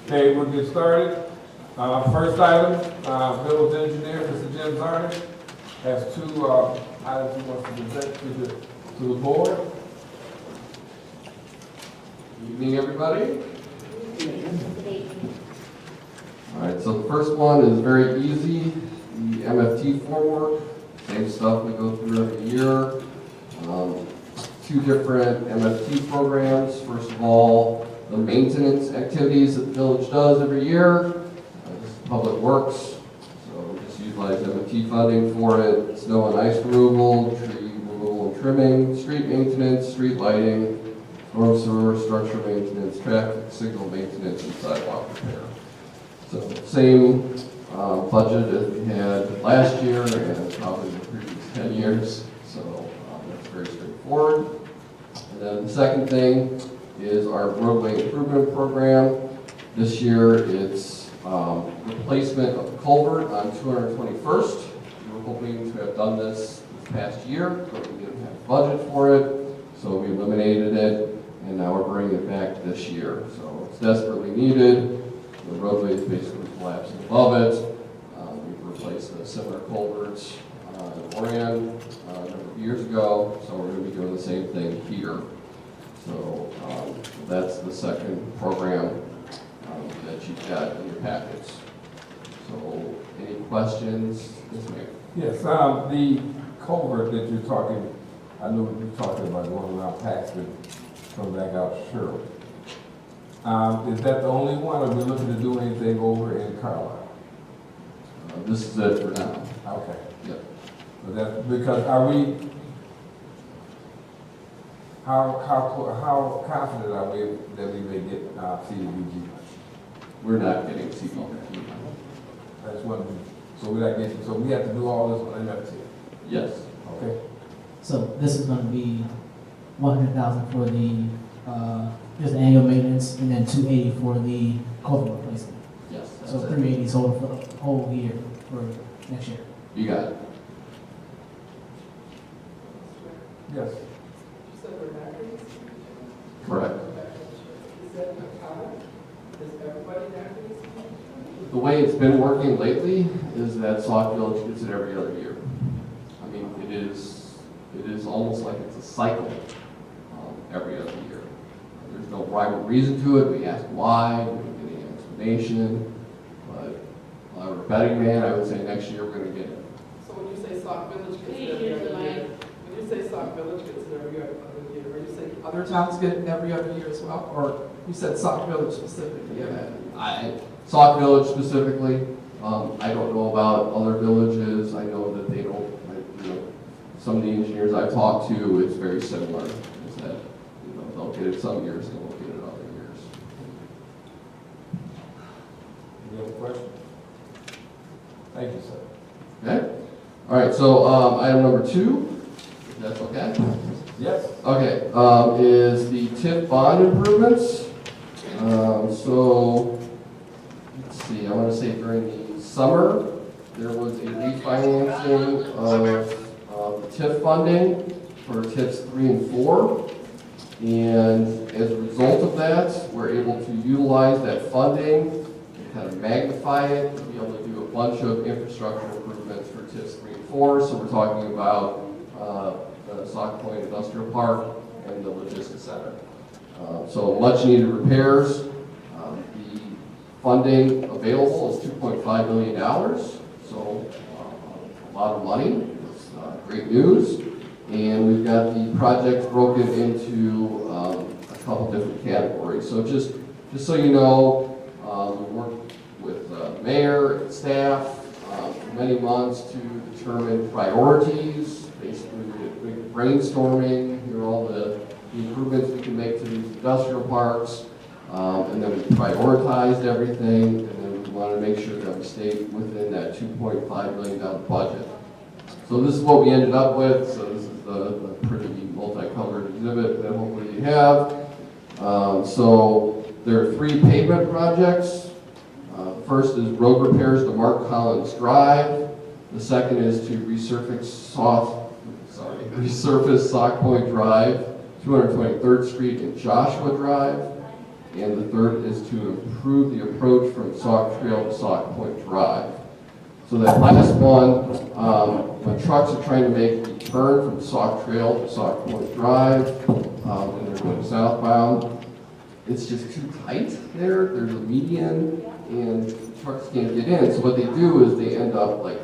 Okay, we'll get started. First item, Village Engineer, Mr. Jim Zarnik, has two items he wants to present to the board. Evening, everybody. All right, so the first one is very easy, the MFT formwork, same stuff we go through every year. Two different MFT programs. First of all, the maintenance activities that the village does every year. This is Public Works, so we just utilize MFT funding for it. Snow and ice removal, tree removal and trimming, street maintenance, street lighting, storm sewer, structure maintenance, traffic signal maintenance, and sidewalk repair. So same budget as we had last year and probably the previous 10 years. So that's very straightforward. And then the second thing is our roadway improvement program. This year it's replacement of the culvert on 221st. We were hoping to have done this past year, but we didn't have budget for it, so we eliminated it, and now we're bringing it back this year. So it's desperately needed. The roadway is basically collapsing above it. We've replaced the similar culverts in Oran a number of years ago, so we're going to be doing the same thing here. So that's the second program that you've got in your packets. So any questions? Yes, ma'am. Yes, the culvert that you're talking, I know you're talking about going around Paxton, coming back out Sherwood. Is that the only one, or are we looking to do anything over in Carlisle? This is it for now. Okay. Yep. So that's because are we? How confident are we that we may get CDBG? We're not getting CDBG. That's one. So we're not getting. So we have to do all this on MFT. Yes. Okay. So this is going to be 100,000 for the just the annual maintenance, and then 280 for the culvert replacement. Yes. That's So it. 380 total for the whole year for next year. You got it. Yes. Correct. The way it's been working lately is that Sauk Village gets it every other year. I mean, it is almost like it's a cycle every other year. There's no rhyme or reason to it. We ask why, we don't get any explanation. But if I were a betting man, I would say next year we're going to get it. So when you say Sauk Village gets it every other year, when you say Sauk Village gets it every other year, are you saying other towns get it every other year as well? Or you said Sauk Village specifically? Sauk Village specifically, I don't know about other villages. I know that they don't, some of the engineers I've talked to, it's very similar. Is that, they'll get it some years and they'll get it other years. Any other questions? Thank you, sir. Okay? All right, so item number 2, if that's okay? Yes. Okay, is the TIF bond improvements. So, let's see, I want to say during the summer, there was a refinancing of the TIF funding for TIFs 3 and 4. And as a result of that, we're able to utilize that funding and kind of magnify it to be able to do a bunch of infrastructure improvements for TIFs 3 and 4. So we're talking about the Sauk Point Industrial Park and the Logistics Center. So much needed repairs. The funding available is $2.5 million. So a lot of money. It's great news. And we've got the project broken into a couple different categories. So just so you know, we worked with mayor and staff for many months to determine priorities. Basically, we did big brainstorming, here are all the improvements we can make to these industrial parks, and then we prioritized everything, and then we wanted to make sure that we stayed within that $2.5 million budget. So this is what we ended up with. So this is the pretty multicolored exhibit that hopefully you have. So there are 3 pavement projects. First is road repairs to Mark Collins Drive. The second is to resurface Sauk Point Drive, 223rd Street and Joshua Drive. and the third is to improve the approach from Sauk Trail to Sauk Point Drive. So that last one, when trucks are trying to make a turn from Sauk Trail to Sauk Point Drive, when they're going southbound, it's just too tight there. There's a median, and trucks can't get in. So what they do is they end up like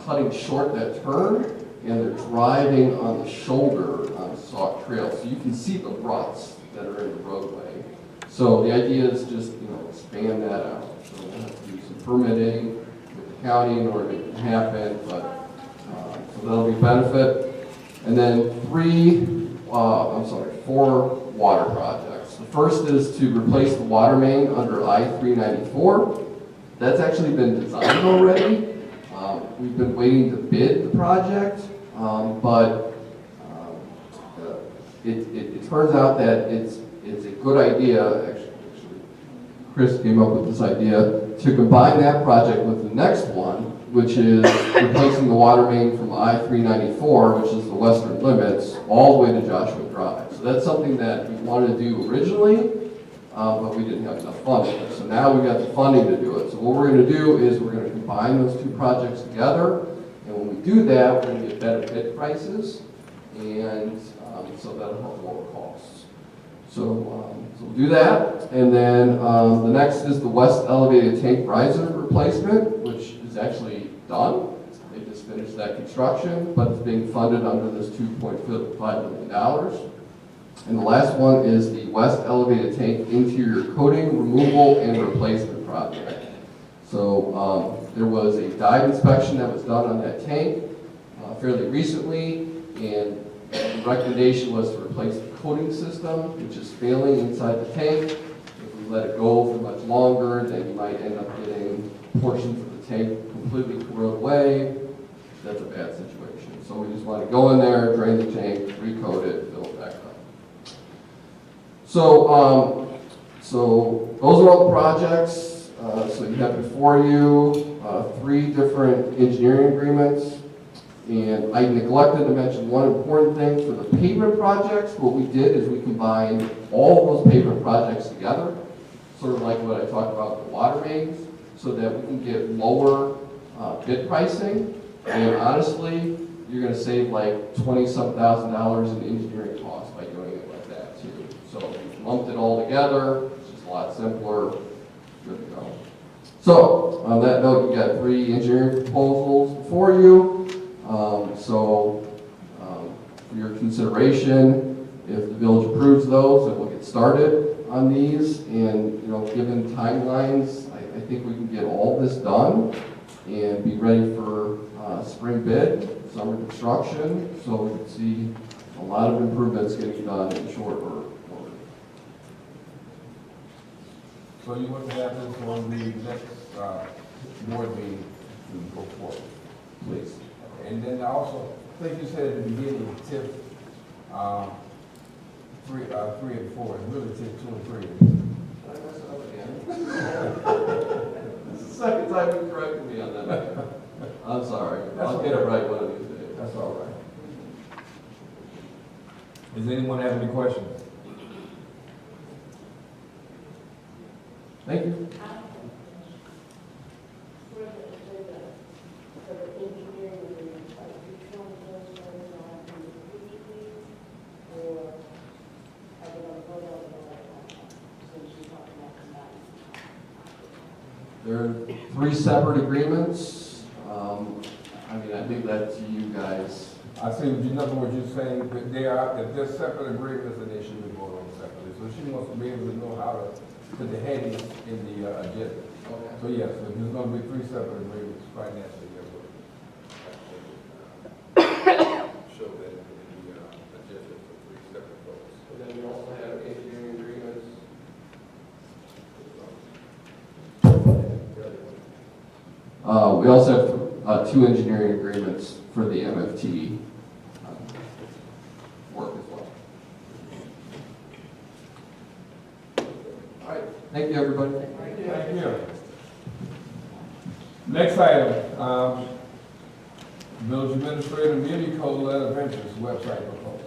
cutting short that turn, and they're driving on the shoulder on Sauk Trail. So you can see the ruts that are in the roadway. So the idea is just, expand that out. So we'll have to do some permitting with the county in order to make it happen, but, so that'll be a benefit. And then four water projects. The first is to replace the water main under I-394. That's actually been designed already. We've been waiting to bid the project, but it turns out that it's a good idea. Actually, Chris came up with this idea to combine that project with the next one, which is replacing the water main from I-394, which is the western limits, all the way to Joshua Drive. So that's something that we wanted to do originally, but we didn't have enough funding. So now we got the funding to do it. So what we're going to do is we're going to combine those two projects together, and when we do that, we're going to get better bid prices, and so that'll help lower costs. So we'll do that, and then the next is the west elevated tank riser replacement, which is actually done. They just finished that construction, but it's being funded under this $2.5 million. And the last one is the west elevated tank interior coating removal and replacement project. So there was a dive inspection that was done on that tank fairly recently, and the recommendation was to replace the coating system, which is failing inside the tank. If we let it go for much longer, then you might end up getting portions of the tank completely corrode away. That's a bad situation. So we just want to go in there, drain the tank, recoat it, fill it back up. So those are all the projects. So you have before you 3 different engineering agreements. And I neglected to mention one important thing for the pavement projects. What we did is we combined all of those pavement projects together, sort of like what I talked about with the water mains, so that we can get lower bid pricing. And honestly, you're going to save like $20-some thousand in engineering costs by doing it like that too. So we lumped it all together. It's just a lot simpler. Good to go. So on that note, you got 3 engineering proposals before you. For your consideration, if the village approves those, then we'll get started on these. And given timelines, I think we can get all this done and be ready for spring bid, summer construction. So we can see a lot of improvements getting done in short order. So you want to have this on the next board meeting to go forward, please. And then also, I think you said at the beginning, TIF 3 and 4, and really TIF 2 and 3. Did I mess it up again? This is the second time you corrected me on that. I'm sorry. I'll get it right one of these days. That's all right. Does anyone have any questions? Thank you. There are 3 separate agreements. I think that to you guys. I see what in other words you're saying, that if there's separate agreements, then they should be voted on separately. So she wants to be able to know how to put the headings in the agenda. Okay. So yes, if there's going to be 3 separate agreements financially, there will show that in the agenda for 3 separate votes. And then we also have engineering agreements. We also have 2 engineering agreements for the MFT work as well. All right, thank you, everybody. Thank you. Next item, Village Administrator Muni Cola Ventures website proposal.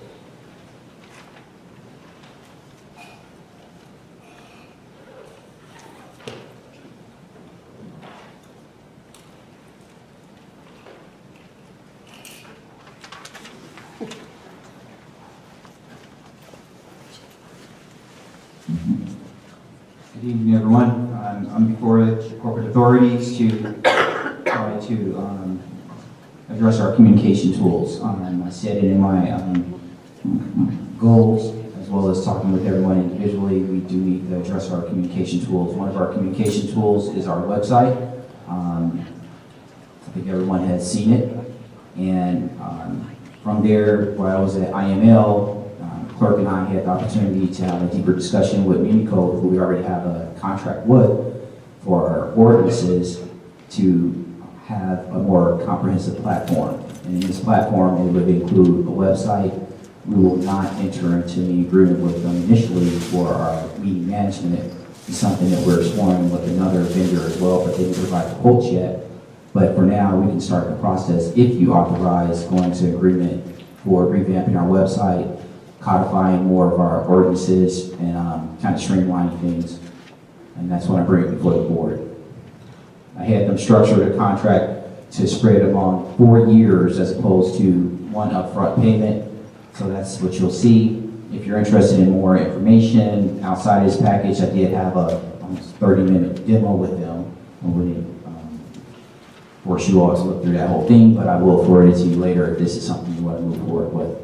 Good evening, everyone. I'm before the corporate authorities to try to address our communication tools. I said it in my goals, as well as talking with everyone individually. We do need to address our communication tools. One of our communication tools is our website. I think everyone has seen it. And from there, while I was at IML, clerk and I had the opportunity to have a deeper discussion with Unicode, who we already have a contract with, for our ordinances to have a more comprehensive platform. And in this platform, it would include a website. We will not enter into any agreement with them initially for our meeting management. It's something that we're exploring with another vendor as well, but they didn't provide the quotes yet. But for now, we can start the process if you authorize going to agreement for revamping our website, codifying more of our ordinances, and kind of streamlining things. And that's what I'm bringing before the board. I had them structure the contract to spread among 4 years as opposed to one upfront payment. So that's what you'll see. If you're interested in more information outside of this package, I did have a almost 30-minute demo with them. I wouldn't force you all to look through that whole thing, but I will forward it to you later if this is something you want to move forward with.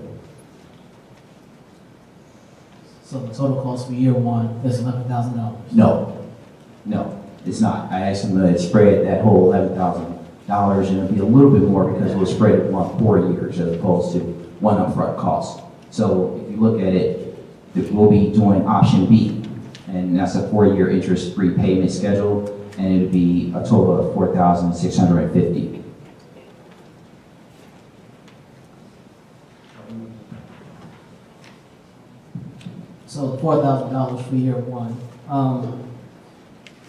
So the total cost for year one is $11,000? No, it's not. I asked them to spread that whole $11,000, and it'll be a little bit more because we'll spread it among 4 years as opposed to one upfront cost. So if you look at it, we'll be doing option B, and that's a 4-year interest-free payment schedule, and it'll be a total of $4,650. So $4,000 for year one.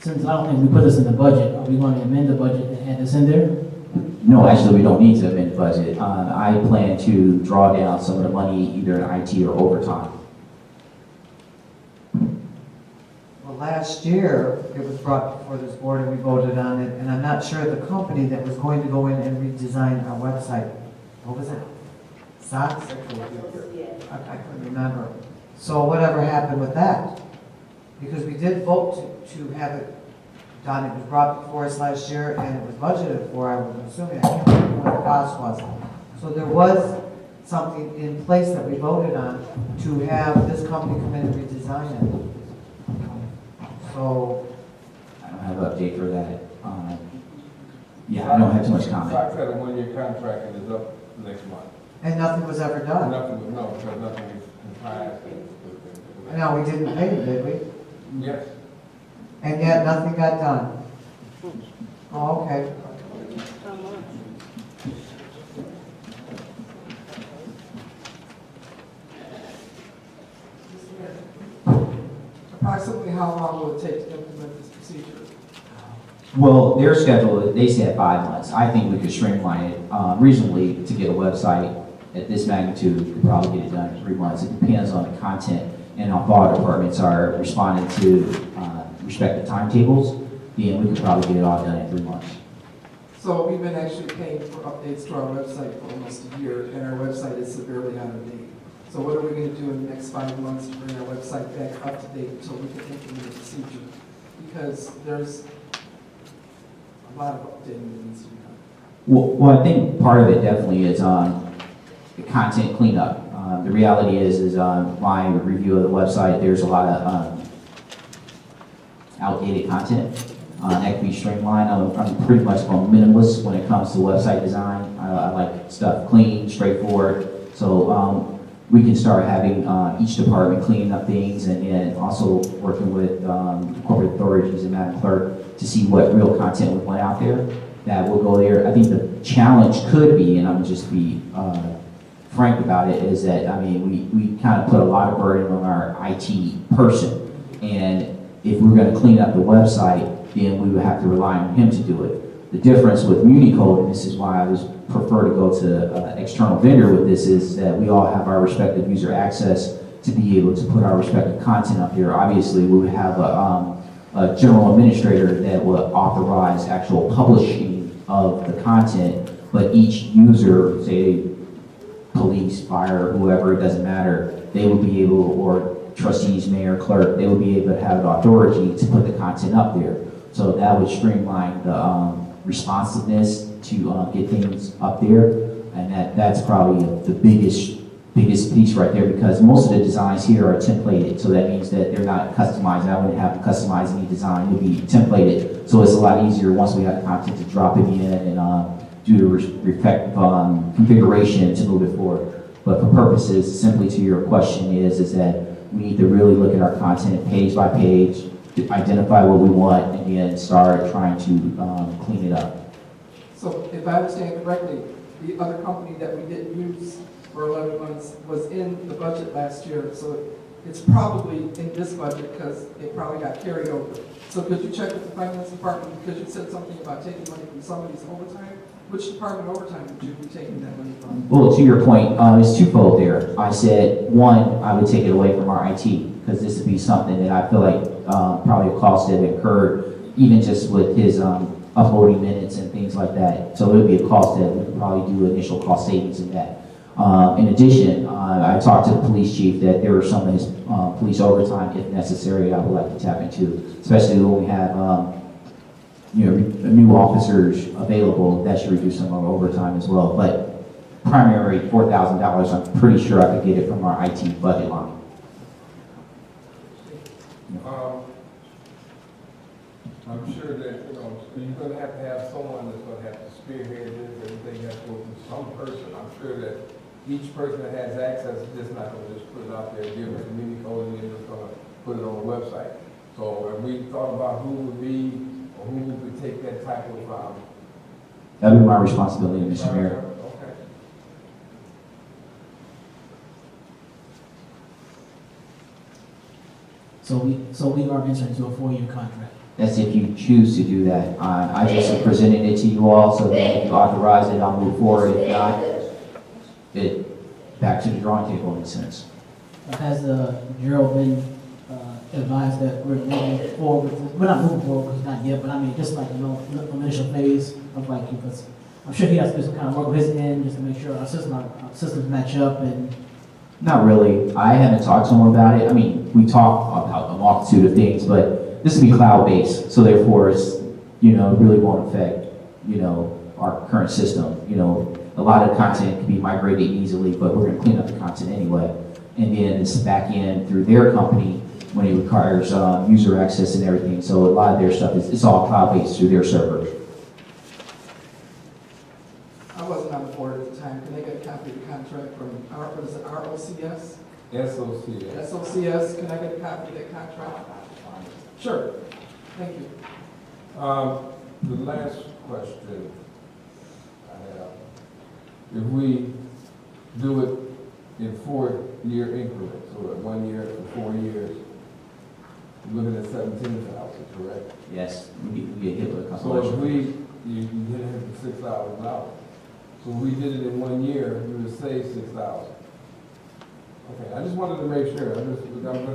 Since I don't think we put this in the budget, are we going to amend the budget and add this in there? No, actually, we don't need to amend the budget. I plan to draw down some of the money either in IT or overtime. Well, last year, it was brought before this board and we voted on it, and I'm not sure the company that was going to go in and redesign our website, what was it? Sauk? I couldn't remember. So whatever happened with that? Because we did vote to have it done. It was brought before us last year and it was budgeted for, I was assuming. I can't remember what the cost was. So there was something in place that we voted on to have this company come in and redesign it. So, I don't have an update for that. Yeah, I don't have too much comment. Sauk had a 1-year contract and it's up next month. and nothing was ever done. Nothing, no, because nothing is compliant. No, we didn't pay them, did we? Yes. And yet nothing got done. Oh, okay. Approximately how long will it take to implement this procedure? Well, their schedule, they said 5 months. I think we could streamline it reasonably to get a website at this magnitude. We could probably get it done in 3 months. It depends on the content and how far departments are responding to respective timetables. Then we could probably get it all done in 3 months. So we've been actually paying for updates to our website for almost a year, and our website is severely out of date. So what are we going to do in the next 5 months to bring our website back up to date until we can implement the procedure? Because there's a lot of updating that needs to be done. Well, I think part of it definitely is the content cleanup. The reality is my review of the website, there's a lot of outdated content that can be streamlined. I'm pretty much a minimalist when it comes to website design. I like stuff clean, straightforward. So we can start having each department cleaning up things, and then also working with corporate authorities and Madam Clerk to see what real content we want out there that will go there. I think the challenge could be, and I'm just be frank about it, is that, I mean, we kind of put a lot of burden on our IT person. And if we're going to clean up the website, then we would have to rely on him to do it. The difference with Unicode, and this is why I prefer to go to an external vendor with this, is that we all have our respective user access to be able to put our respective content up here. Obviously, we would have a general administrator that would authorize actual publishing of the content, but each user, say police, fire, whoever, it doesn't matter, they would be able, or trustees, mayor, clerk, they would be able to have the authority to put the content up there. So that would streamline the responsiveness to get things up there. And that's probably the biggest piece right there, because most of the designs here are templated. So that means that they're not customized. I wouldn't have to customize any design. It would be templated. So it's a lot easier once we have the content to drop it in and do the respective configuration to move it forward. But for purposes, simply to your question is that we need to really look at our content page by page, to identify what we want, and then start trying to clean it up. So if I understand correctly, the other company that we didn't use for 11 months was in the budget last year, so it's probably in this budget because it probably got carried over. So could you check with the finance department, because you said something about taking money from somebody's overtime? Which department overtime would you be taking that money from? Well, to your point, it's twofold there. I said, one, I would take it away from our IT, because this would be something that I feel like probably a cost that incurred, even just with his uploading minutes and things like that. So it would be a cost that we could probably do initial cost savings in that. In addition, I talked to the police chief that there are some of his police overtime, if necessary, I would like to tap into, especially when we have new officers available. That should reduce some of our overtime as well. But primary $4,000, I'm pretty sure I could get it from our IT budget line. I'm sure that, you're gonna have to have someone that's gonna have to spearhead this, everything has to go through some person. I'm sure that each person that has access is just not gonna just put it out there, give it a community code, and then just gonna put it on the website. So have we thought about who would be, or who would take that type of, That would be my responsibility, Mr. Mayor. Okay. So we are entering into a 4-year contract. That's if you choose to do that. I just presented it to you all, so that if you authorize it, I'll move forward. If not, back to the drawing table in a sense. Has Gerald been advised that we're moving forward? We're not moving forward, because not yet, but I mean, just like the initial phase of like, because I'm sure he has to do some kind of work on his end just to make sure our systems match up and. Not really. I haven't talked to him about it. I mean, we talk about a multitude of things, but this will be cloud-based, so therefore it's, really won't affect, our current system. A lot of content can be migrated easily, but we're gonna clean up the content anyway. And then it's back in through their company when it requires user access and everything. So a lot of their stuff it's all cloud-based through their servers. I wasn't on the board at the time. Can I get a copy of the contract from, what is it, ROCS? SOCS. SOCS, can I get a copy of that contract? Sure, thank you. The last question I have, if we do it in 4-year increments, so 1 year to 4 years, you're looking at 17,000, correct? Yes, we get hit with a couple So if of. you did it for $6,000, so if we did it in 1 year, we would save 6,000. Okay, I just wanted to make sure, I'm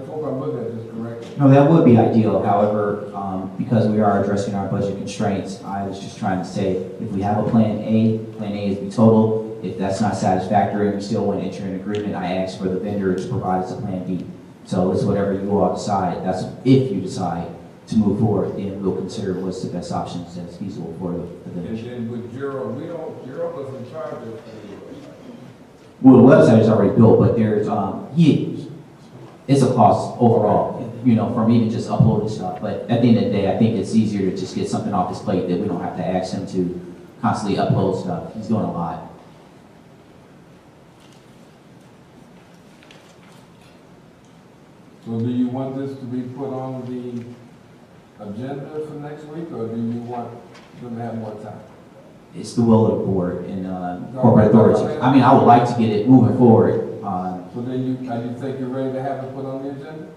hoping I'm looking at this correctly. No, that would be ideal. However, because we are addressing our budget constraints, I was just trying to say, if we have a plan A is be total. If that's not satisfactory and we still want to enter an agreement, I ask for the vendor to provide us a plan B. So it's whatever you all decide. That's if you decide to move forward, then we'll consider what's the best options that's feasible for the And village. then with Gerald, Gerald doesn't charge us for the website. Well, the website is already built, but there's, it's a cost overall, from even just uploading stuff. But at the end of the day, I think it's easier to just get something off his plate that we don't have to ask him to constantly upload stuff. He's doing a lot. So do you want this to be put on the agenda for next week, or do you want them to have more time? It's the will of the board and corporate authority. I mean, I would like to get it moving forward. So then you think you're ready to have it put on the agenda?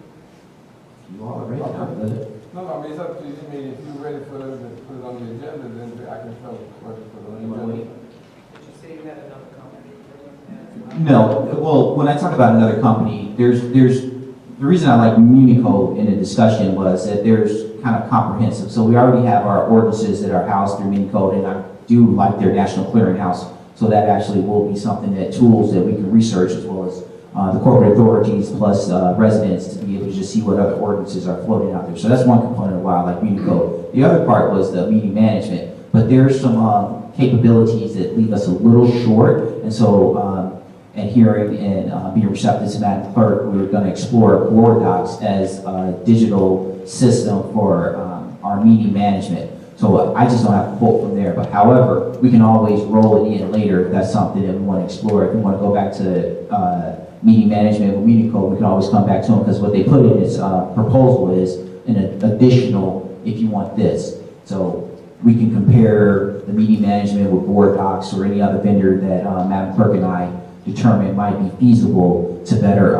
You all are ready now, brother. No, I mean, it's up to you. I mean, if you're ready for them to put it on the agenda, then I can tell the clerk to put it on the agenda. Did you say you had another company? No, well, when I talk about another company, there's the reason I like Munico in the discussion was that there's kind of comprehensive. So we already have our ordinances that are housed through Munico, and I do like their national clearinghouse. So that actually will be something that tools that we can research as well as the corporate authorities plus residents to be able to just see what other ordinances are floating out there. So that's one component of wildlife community code. The other part was the meeting management, but there's some capabilities that leave us a little short, and so adhering and being receptive to Madam Clerk, we were going to explore board docs as a digital system for our meeting management. So I just don't have a quote from there, but however, we can always roll it in later if that's something that we want to explore. If we want to go back to meeting management or meeting code, we can always come back to them, because what they put in its proposal is an additional if you want this. So we can compare the meeting management with board docs or any other vendor that Madam Clerk and I determine might be feasible to better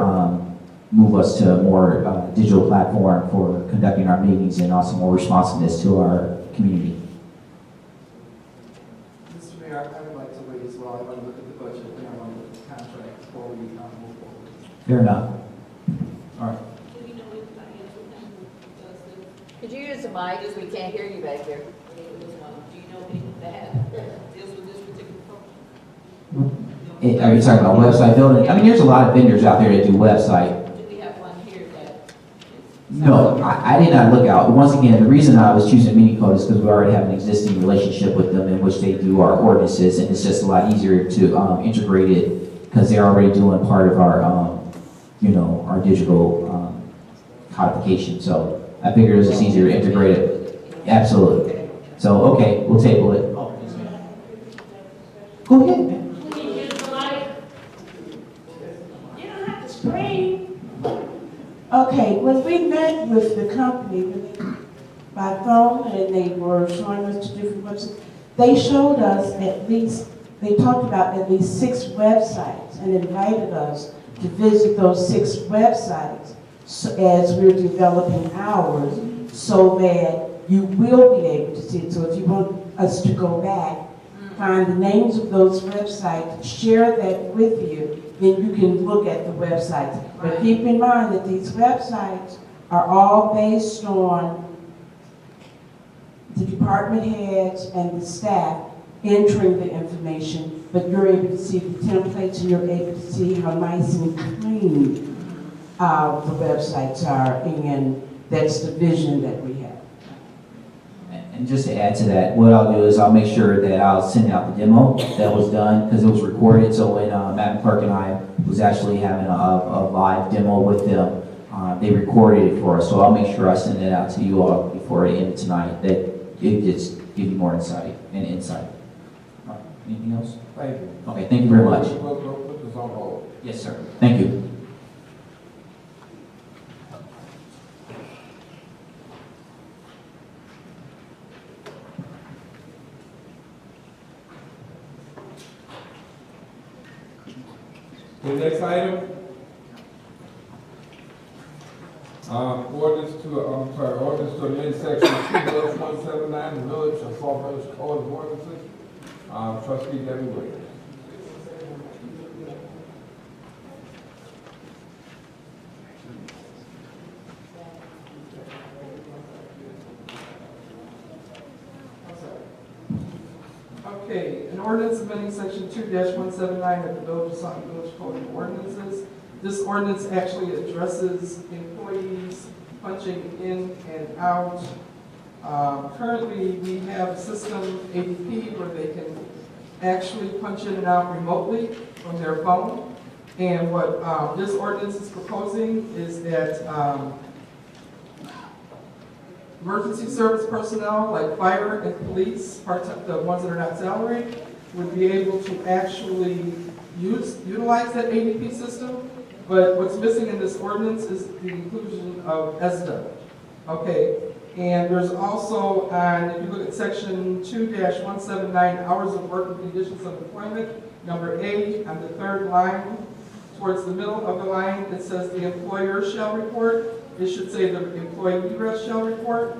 move us to a more digital platform for conducting our meetings and also more responsiveness to our community. Mr. Mayor, I would like to wait as well. I want to look at the budget and I want to look at the contract before we move forward. Fair enough. All right. Could you use the mic, as we can't hear you back there? Do you know anyone that deals with this particular program? Are you talking about website building? I mean, there's a lot of vendors out there that do website. Do we have one here that? No, I did not look out. Once again, the reason I was choosing Minicode is because we already have an existing relationship with them in which they do our ordinances, and it's just a lot easier to integrate it because they're already doing part of our, our digital codification. So I figured it was just easier to integrate it. Absolutely. So, okay, we'll table it. Go ahead, man. Okay, when we met with the company by phone and they were showing us the different websites, they showed us they talked about at least 6 websites and invited us to visit those 6 websites as we're developing ours, so that you will be able to see it. So if you want us to go back, find the names of those websites, share that with you, then you can look at the websites. But keep in mind that these websites are all based on the department heads and the staff entering the information, but you're able to see the templates and you're able to see how nice and clean the websites are, and that's the vision that we have. And just to add to that, what I'll do is I'll make sure that I'll send out the demo that was done, because it was recorded. So when Madam Clerk and I was actually having a live demo with them, they recorded it for us. So I'll make sure I send that out to you all before the end of tonight. That it just give you more insight and insight. All right. Anything else? Thank you. Okay, thank you very much. We'll put this on hold. Yes, sir. Thank you. The next item, ordinance to amend section 2-179, the village of Sauk Village Code of Ordinances. Trustee Debbie Williams. Okay, an ordinance amending section 2-179 of the Village of Sauk Village Code of Ordinances. This ordinance actually addresses employees punching in and out. Currently, we have a system, ADP, where they can actually punch in and out remotely from their phone. And what this ordinance is proposing is that emergency service personnel like fire and police, the ones that are not salaried, would be able to actually utilize that ADP system. But what's missing in this ordinance is the inclusion of ESDA. Okay, and there's also, if you look at section 2-179, hours of work and conditions of employment, number A, on the 3rd line, towards the middle of the line, it says the employer shall report. It should say the employee shall report.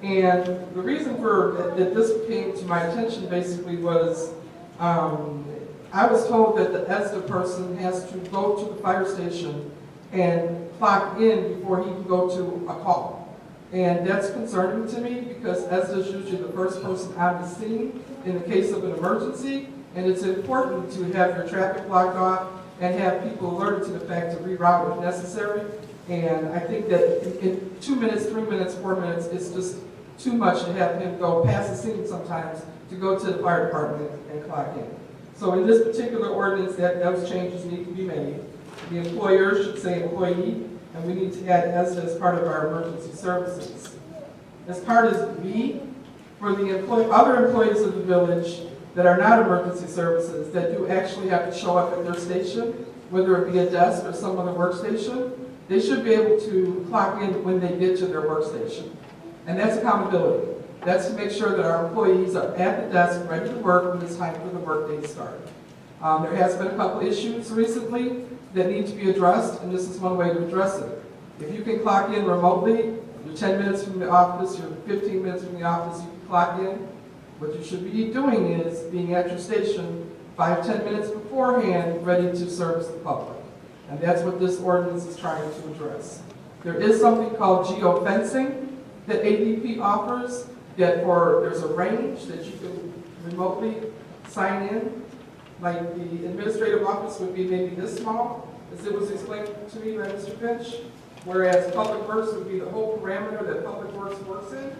And the reason for that this came to my attention basically was I was told that the ESDA person has to go to the fire station and clock in before he can go to a call. And that's concerning to me because ESDA is usually the first person on the scene in the case of an emergency. And it's important to have your traffic blocked off and have people alerted to the fact to reroute if necessary. And I think that in 2 minutes, 3 minutes, 4 minutes, it's just too much to have him go past the scene sometimes to go to the fire department and clock in. So in this particular ordinance, those changes need to be made. The employer should say employee, and we need to add ESTA as part of our emergency services. As part of B, for the other employees of the village that are not emergency services, that do actually have to show up at their station, whether it be a desk or some other workstation, they should be able to clock in when they get to their workstation. And that's accountability. That's to make sure that our employees are at the desk, ready to work when it's time for the workday to start. There has been a couple issues recently that need to be addressed, and this is one way to address it. If you can clock in remotely, you're 10 minutes from the office, you're 15 minutes from the office, you can clock in. What you should be doing is being at your station 5-10 minutes beforehand, ready to service the public. And that's what this ordinance is trying to address. There is something called geofencing that ADP offers, there's a range that you can remotely sign in. Like the administrative office would be maybe this small, as it was explained to me by Mr. Finch, whereas Public Works would be the whole parameter that Public Works works in,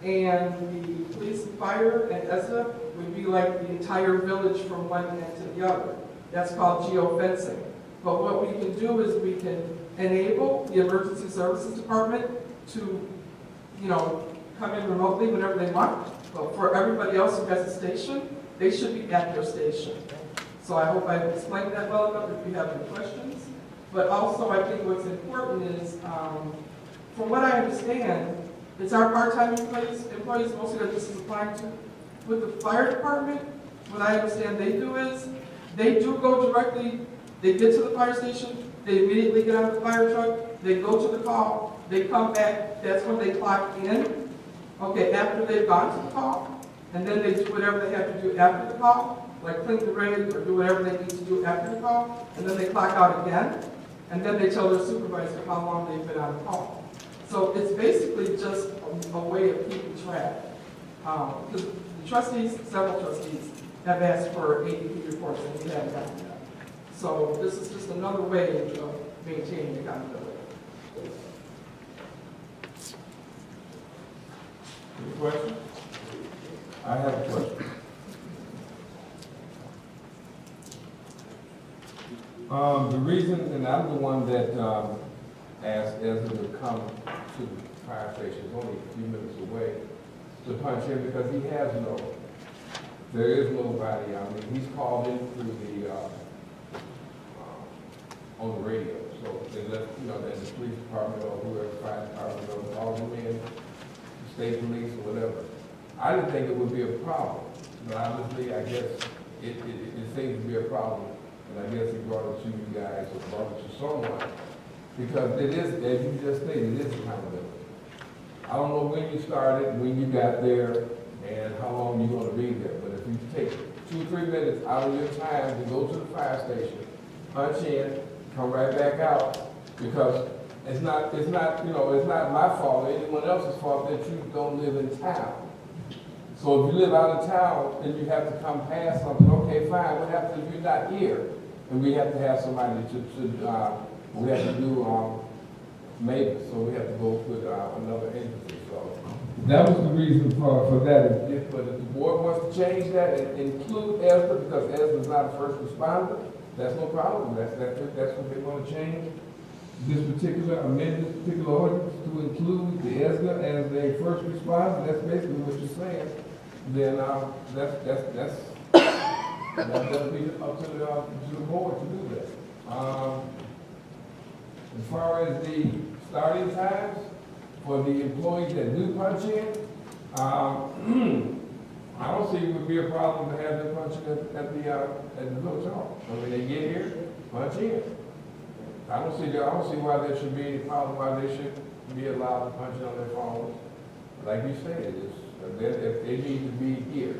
and the police and fire and ESTA would be like the entire village from one end to the other. That's called geofencing. But what we can do is we can enable the emergency services department to, come in remotely whenever they want. But for everybody else who has a station, they should be at their station. So I hope I've explained that well enough if you have any questions. But also I think what's important is, from what I understand, it's our part-time employees mostly that this is applying to. With the fire department, what I understand they do is, they do go directly, they get to the fire station, they immediately get out of the fire truck, they go to the call, they come back, that's when they clock in. Okay, after they've gone to the call, and then they do whatever they have to do after the call, like clean the rig or do whatever they need to do after the call, and then they clock out again, and then they tell their supervisor how long they've been on the call. So it's basically just a way of keeping track. Because the trustees, several trustees, have asked for ADP reports and we haven't gotten that. So this is just another way of maintaining accountability. Any questions? I have a question. The reason, and I'm the one that asked Ezra to come to the fire station, it's only a few minutes away, to punch in because there is nobody. I mean, he's called in through the, on the radio. So they let, then the police department or whoever, fire department, or calls him in, state police or whatever. I didn't think it would be a problem, but obviously, I guess it seems to be a problem. And I guess he brought it to you guys or brought it to someone. Because it is, as you just stated, it is accountability. I don't know when you started, when you got there, and how long you're going to be there. But if you take 2-3 minutes out of your time to go to the fire station, punch in, come right back out, because it's not my fault or anyone else's fault that you don't live in town. So if you live out of town and you have to come past something, okay, fine. What happens if you're not here? And we have to have somebody we have to do maybe, so we have to go with another entity. So that was the reason for that. But if the board wants to change that and include ESTA, because ESTA is not a first responder, that's no problem. That's what they want to change. Amend this particular ordinance to include the ESTA as a first responder. That's basically what you're saying. Then that'll be up to the board to do that. As far as the starting times for the employees that do punch in, I don't see it would be a problem to have them punch in at the village hall. I mean, they get here, punch in. I don't see why there should be any problem, why they should be allowed to punch in on their phones. Like you said, if they need to be here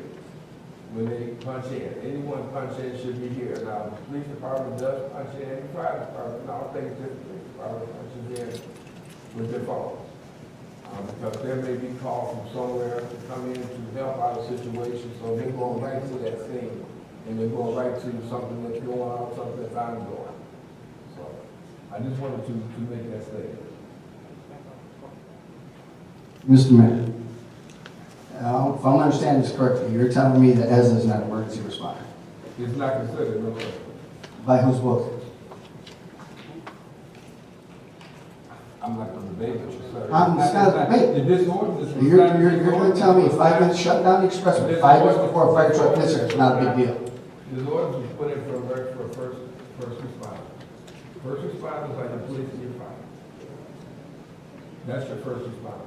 when they punch in. Anyone punch in should be here. Now, the police department does punch in, and the fire department, no, I don't think it's just the police department punches in with their phones. Because there may be calls from somewhere to come in to help out a situation, so they're going right to that scene and they're going right to something that's going on, something that's ongoing. So, I just wanted to make that statement. Mr. Mayor, if I'm understanding this correctly, you're telling me that ESSA is not an emergency responder. It's not considered, no, sir. By whose book? I'm not gonna debate with you, sir. It's not a debate. This ordinance. was You're not- going to tell me 5 minutes shut down the expressway, 5 minutes before a fire truck hits her, it's not a big deal. This ordinance was put in for a first responder. First responders like the police and your fire. That's your first responder.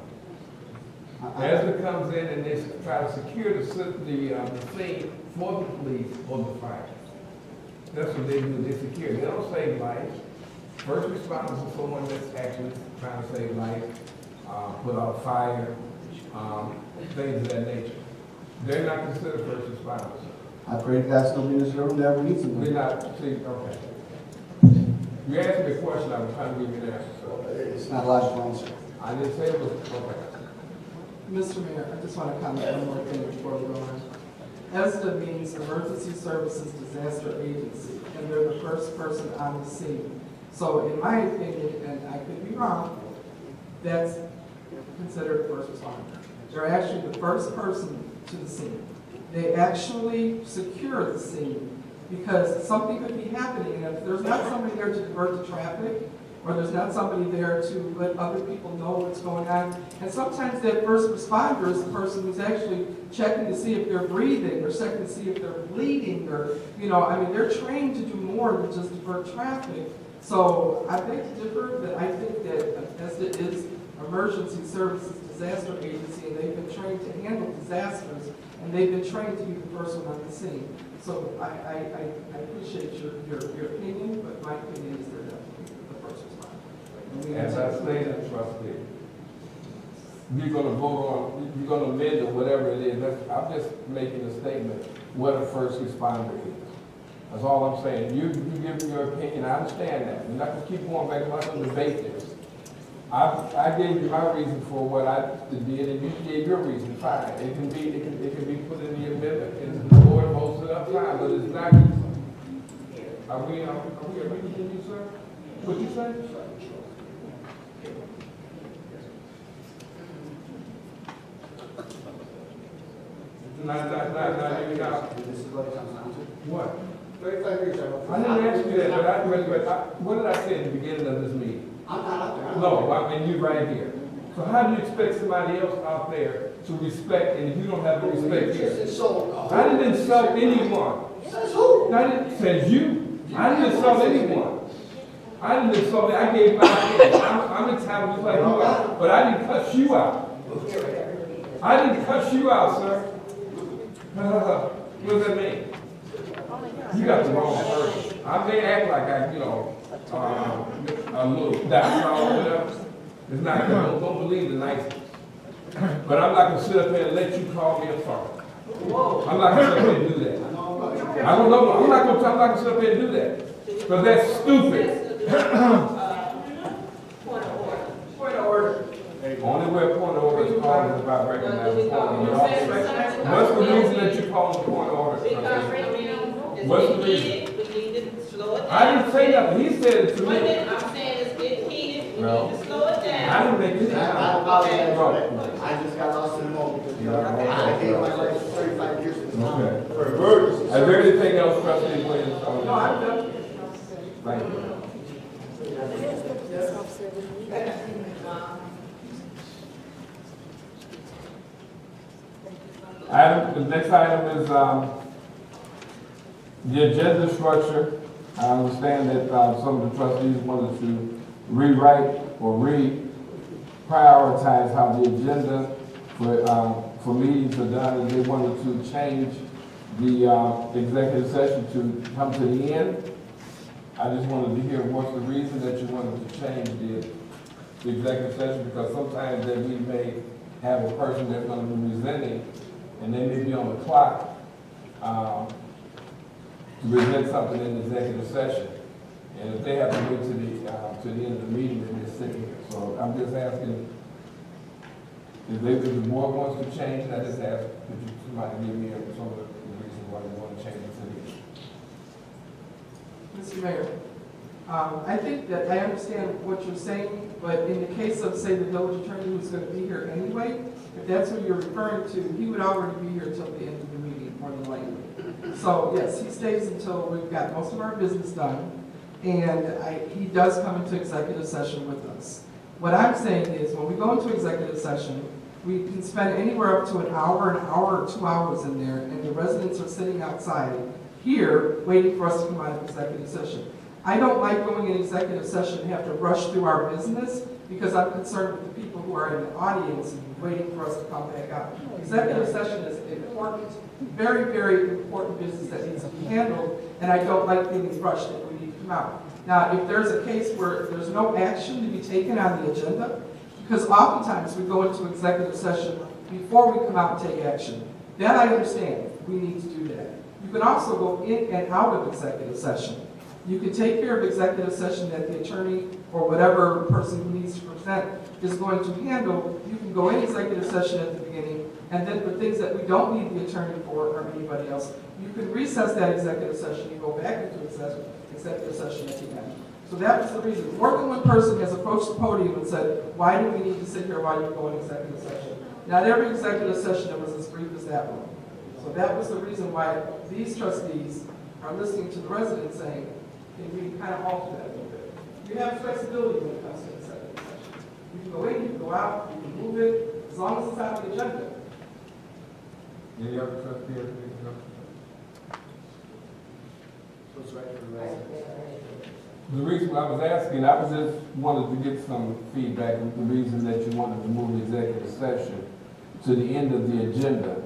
ESSA comes in and they try to secure the scene for the police or the fire. That's what they do, they secure. They don't save lives. First responders are someone that's actually trying to save life, put out fire, things of that nature. They're not considered first responders. I pray to God nobody in this room that ever needs We're them. not, see, okay. You asked me a question, I was trying to give you an answer, so. It's not a logical answer. I didn't say it was, okay. Mr. Mayor, I just want to comment one more thing before we go on. ESDA means Emergency Services Disaster Agency, and they're the first person on the scene. So in my opinion, and I could be wrong, that's considered first responder. They're actually the first person to the scene. They actually secure the scene because something could be happening, and if there's not somebody there to divert the traffic, or there's not somebody there to let other people know what's going on. And sometimes that first responder is the person who's actually checking to see if they're breathing, or checking to see if they're bleeding, or, they're trained to do more than just divert traffic. So I beg to differ, but I think that ESDA is Emergency Services Disaster Agency, and they've been trained to handle disasters, and they've been trained to be the first one on the scene. So I appreciate your opinion, but my opinion is they're definitely the first responder. As I stated, trustee, you're gonna vote on, you're gonna amend it, whatever it is. I'm just making a statement, what a first responder is. That's all I'm saying. You give me your opinion, I understand that. We're not gonna keep going back and forth and debate this. I gave you my reason for what I did, and you gave your reason, fine. It can be put in the amendment, and the board votes it up, fine, but it's not. Are we agreeing with you, sir? What you say? Not, This is what it comes down to. what? 35 years I didn't ask you that, but what did I say at the beginning of this meeting? I'm not up there. No, I mean, you right here. So how do you expect somebody else out there to respect, and if you don't have the respect here? I didn't insult anyone. Says who? Says you. I didn't insult anyone. I didn't insult, I gave my opinion. I'm entitled just like you are, but I didn't cuss you out. I didn't cuss you out, sir. What does that mean? You got the wrong person. I may act like a little docile or whatever. It's not, don't believe the niceness. But I'm not gonna sit up here and let you call me a fucker. I'm not gonna sit up here and do that. I don't know, I'm not gonna sit up here and do that. Because that's stupid. Point of order. Point of order. Only way a point of order is called is about recognizing point of order. What's the reason that you call a point of order? Because right now, it's What's the getting reason? heated, we need to slow it down. I didn't say nothing, he said it to Wait a me. minute, I'm saying it's getting heated, we No. need to slow it I down. didn't make any I comment. apologize for that. I just got lost in the moment because I gave my life for 35 years. Okay. For emergency. Is there anything else, trustee Williams? No, I'm done. Thank you. The next item is, the agenda structure. I understand that, some of the trustees wanted to rewrite or prioritize how the agenda for meetings are done, and they wanted to change the, executive session to come to the end. I just wanted to hear what's the reason that you wanted to change the executive session, because sometimes that we may have a person that's gonna be presenting, and they may be on the clock, to present something in the executive session. And if they have to wait to the end of the meeting, then they're sitting here. So I'm just asking, If the board wants to change it, I just ask, could you, somebody give me some of the reasons why you want to change it to Mr. Mayor, I think that I understand what you're saying, but in the case of, say, the village attorney who's going to be here anyway, if that's what you're referring to, he would already be here till the end of the meeting, more than likely. So, yes, he stays until we've got most of our business done, and he does come into executive session with us. What I'm saying is, when we go into executive session, we can spend anywhere up to an hour or 2 hours in there, and the residents are sitting outside here waiting for us to come out of executive session. I don't like going in executive session and have to rush through our business because I'm concerned with the people who are in the audience and waiting for us to come back out. Executive session is important, very, very important business that needs to be handled, and I don't like being rushed if we need to come out. Now, if there's a case where there's no action to be taken on the agenda, because oftentimes we go into executive session before we come out and take action, that I understand, we need to do that. You can also go in and out of executive session. You can take care of executive session that the attorney or whatever person who needs to present is going to handle. You can go in executive session at the beginning, and then for things that we don't need the attorney for or anybody else, you can recess that executive session and go back into executive session at the end. So that was the reason. More than one person has approached the podium and said, why do we need to sit here while you go in executive session? Not every executive session was as brief as that one. So that was the reason why these trustees are listening to the residents saying, can we kind of alter that a little bit? You have flexibility when it comes to executive session. You can go in, you can go out, you can move it, as long as it's on the agenda. Any other trustee have anything else? The reason I was asking, I was just wanted to get some feedback. The reason that you wanted to move the executive session to the end of the agenda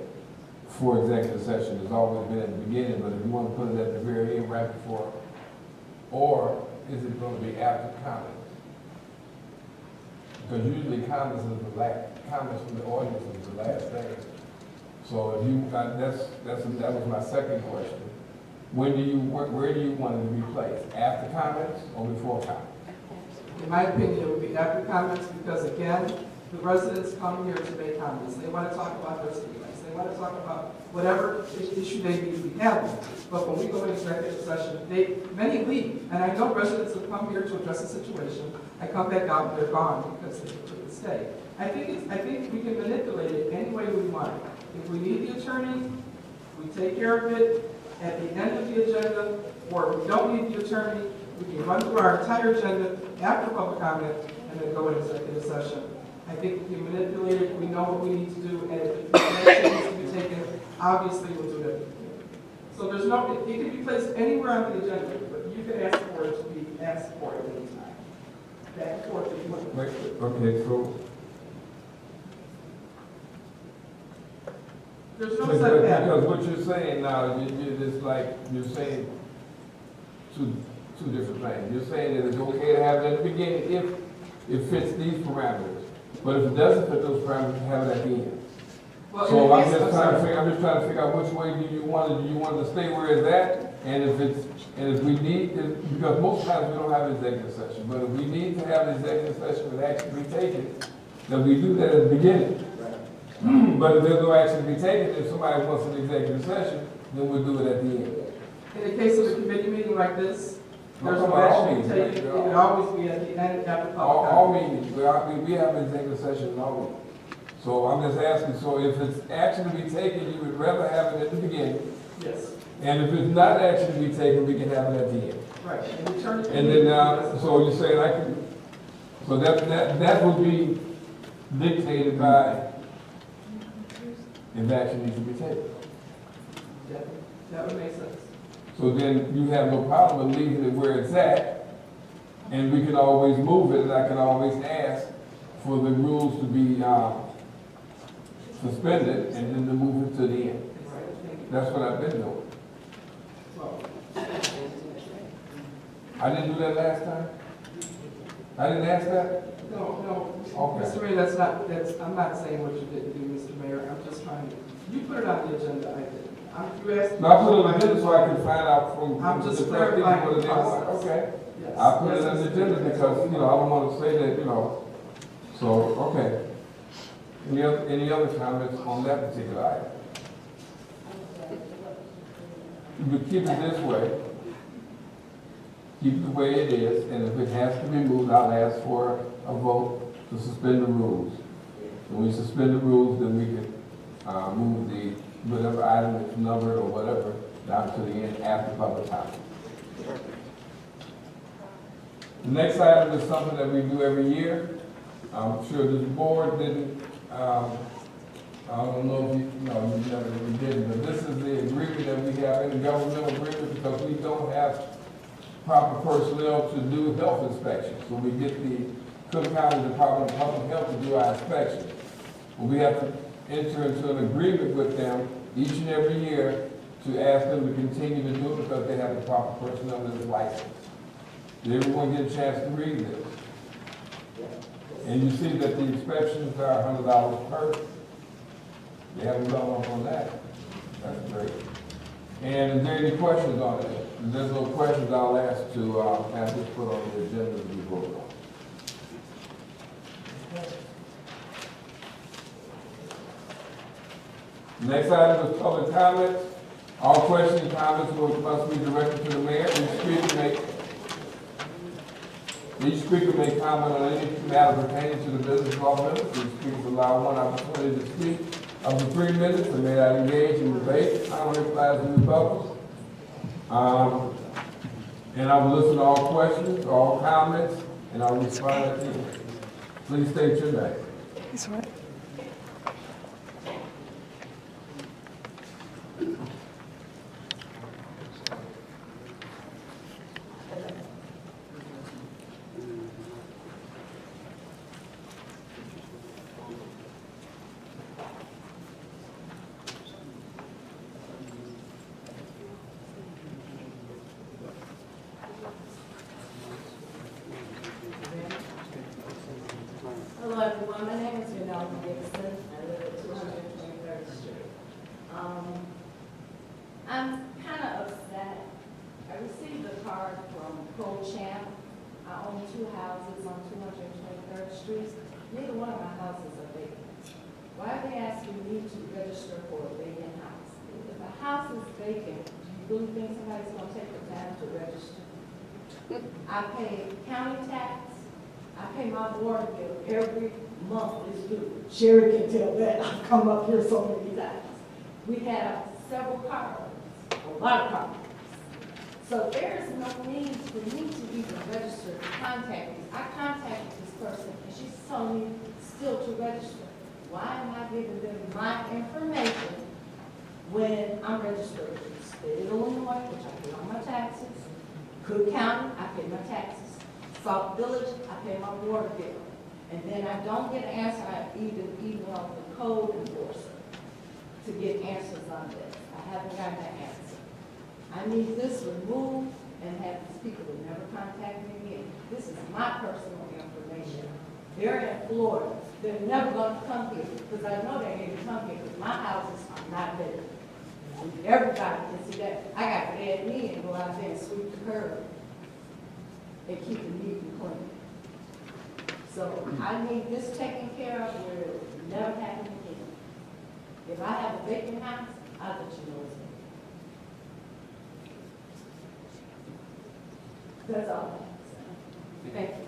for executive session has always been at the beginning, but if you want to put it at the very end, right before, or is it going to be after comments? Because usually comments is the last, comments from the audience is the last thing. So if you, that was my second question. Where do you want it to be placed? After comments or before comments? In my opinion, it would be after comments because, again, the residents come here to make comments. They want to talk about their statements. They want to talk about whatever issue they need to be having. But when we go into executive session, many leave. And I know residents have come here to address the situation. I come back out and they're gone because they couldn't stay. I think we can manipulate it any way we want. If we need the attorney, we take care of it at the end of the agenda, or if we don't need the attorney, we can run through our entire agenda after public comment and then go into executive session. I think we can manipulate it, we know what we need to do, and if action needs to be taken, obviously we'll do that. So there's no, it can be placed anywhere on the agenda, but you can ask for it to be asked for at any time. Back and forth if you want. Wait, okay, so. There's no set pattern. Because what you're saying now, it's like, you're saying two different things. You're saying that it's okay to have it at the beginning if it fits these parameters. But if it doesn't fit those parameters, have it at the end. Well, So in I'm the just case- trying to figure out which way do you want it? Do you want it to stay where it's at? And if we need, because most times we don't have an executive session, but if we need to have an executive session with action to be taken, then we do that at the beginning. But if there's no action to be taken, if somebody wants an executive session, then we'll do it at the end. In the case of a committee meeting like this, there's I'm no talking about all action meetings, taken. It right? would always be at the end after public All comment. meetings, we have an executive session in all meetings. So I'm just asking, so if it's action to be taken, you would rather have it at the beginning, Yes, and if it's not action to be taken, we can have it at the end. right. And the attorney. And then, so you're saying I can, so that would be dictated by if action needs to be taken. That would make sense. So then you have no problem with leaving it where it's at, and we can always move it, and I can always ask for the rules to be suspended, and then to move it to the end. Right, thank you. That's what I've been doing. Well, I didn't do that last time? I didn't ask that? no, Okay. Mr. Mayor, I'm not saying what you didn't do, Mr. Mayor. I'm just trying to, you put it on the agenda, I didn't. You asked. No, I put it on the agenda so I can find out from I'm the just trustees clarifying what the they want. process. Okay. Yes. I put it Yes, on the Mr. agenda Mayor. because, I don't want to say that, so, okay. Any other comments on that particular item? You could keep it this way. Keep it the way it is, and if it has to be moved, I'll ask for a vote to suspend the rules. When we suspend the rules, then we can, move the, whatever item is numbered or whatever, down to the end after public comment. The next item is something that we do every year. I'm sure this board didn't, I don't know if you never really did, but this is the agreement that we have in the governmental agreement because we don't have proper personnel to do health inspections. So we get the Cook County Department of Public Health to do our inspections. But we have to enter into an agreement with them each and every year to ask them to continue to do it because they have the proper personnel that is licensed. Did everyone get a chance to read this? And you see that the inspections are $100 per. They haven't gone up on that. That's great. And is there any questions on it? If there's no questions, I'll ask to have this put on the agenda to be voted on. Next item is public comments. All questions and comments must be directed to the mayor. Each speaker may comment on any matter pertaining to the business of all members. Each speaker is allowed one opportunity to speak up to 3 minutes and may not engage in debate, comment, replies, and rebuttals. And I will listen to all questions, all comments, and I'll respond at the end. Please state your name. That's right. Hello everyone, my name is Renata Gibson. I live at 223rd Street. I'm kind of upset. I received a card from ProChamp. I own 2 houses on 223rd Street. Neither one of my houses are vacant. Why are they asking me to register for a vacant house? If a house is vacant, do you really think somebody's going to take the time to register? I pay county tax. I pay my water bill every month is due. Sherry can tell that. I've come up here so many times. We have several car owners, a lot of car owners. So there is no need for me to even register to contact me. I contacted this person and she's telling me still to register. Why am I giving them my information when I'm registered in the state of Illinois, which I pay all my taxes, Cook County, I pay my taxes. Sauk Village, I pay my water bill. And then I don't get an answer, I even email the code enforcer to get answers on this. I haven't gotten an answer. I need this removed and have these people who never contact me again. This is my personal information. They're in Florida. They're never going to come here because I know they ain't going to come here because my houses are not vacant. And everybody can see that. I got to add me and go out there and sweep the curb and keep it neat and clean. So I need this taken care of where it will never happen again. If I have a vacant house, I'll let you know it's vacant. That's all I have to say. Thank you.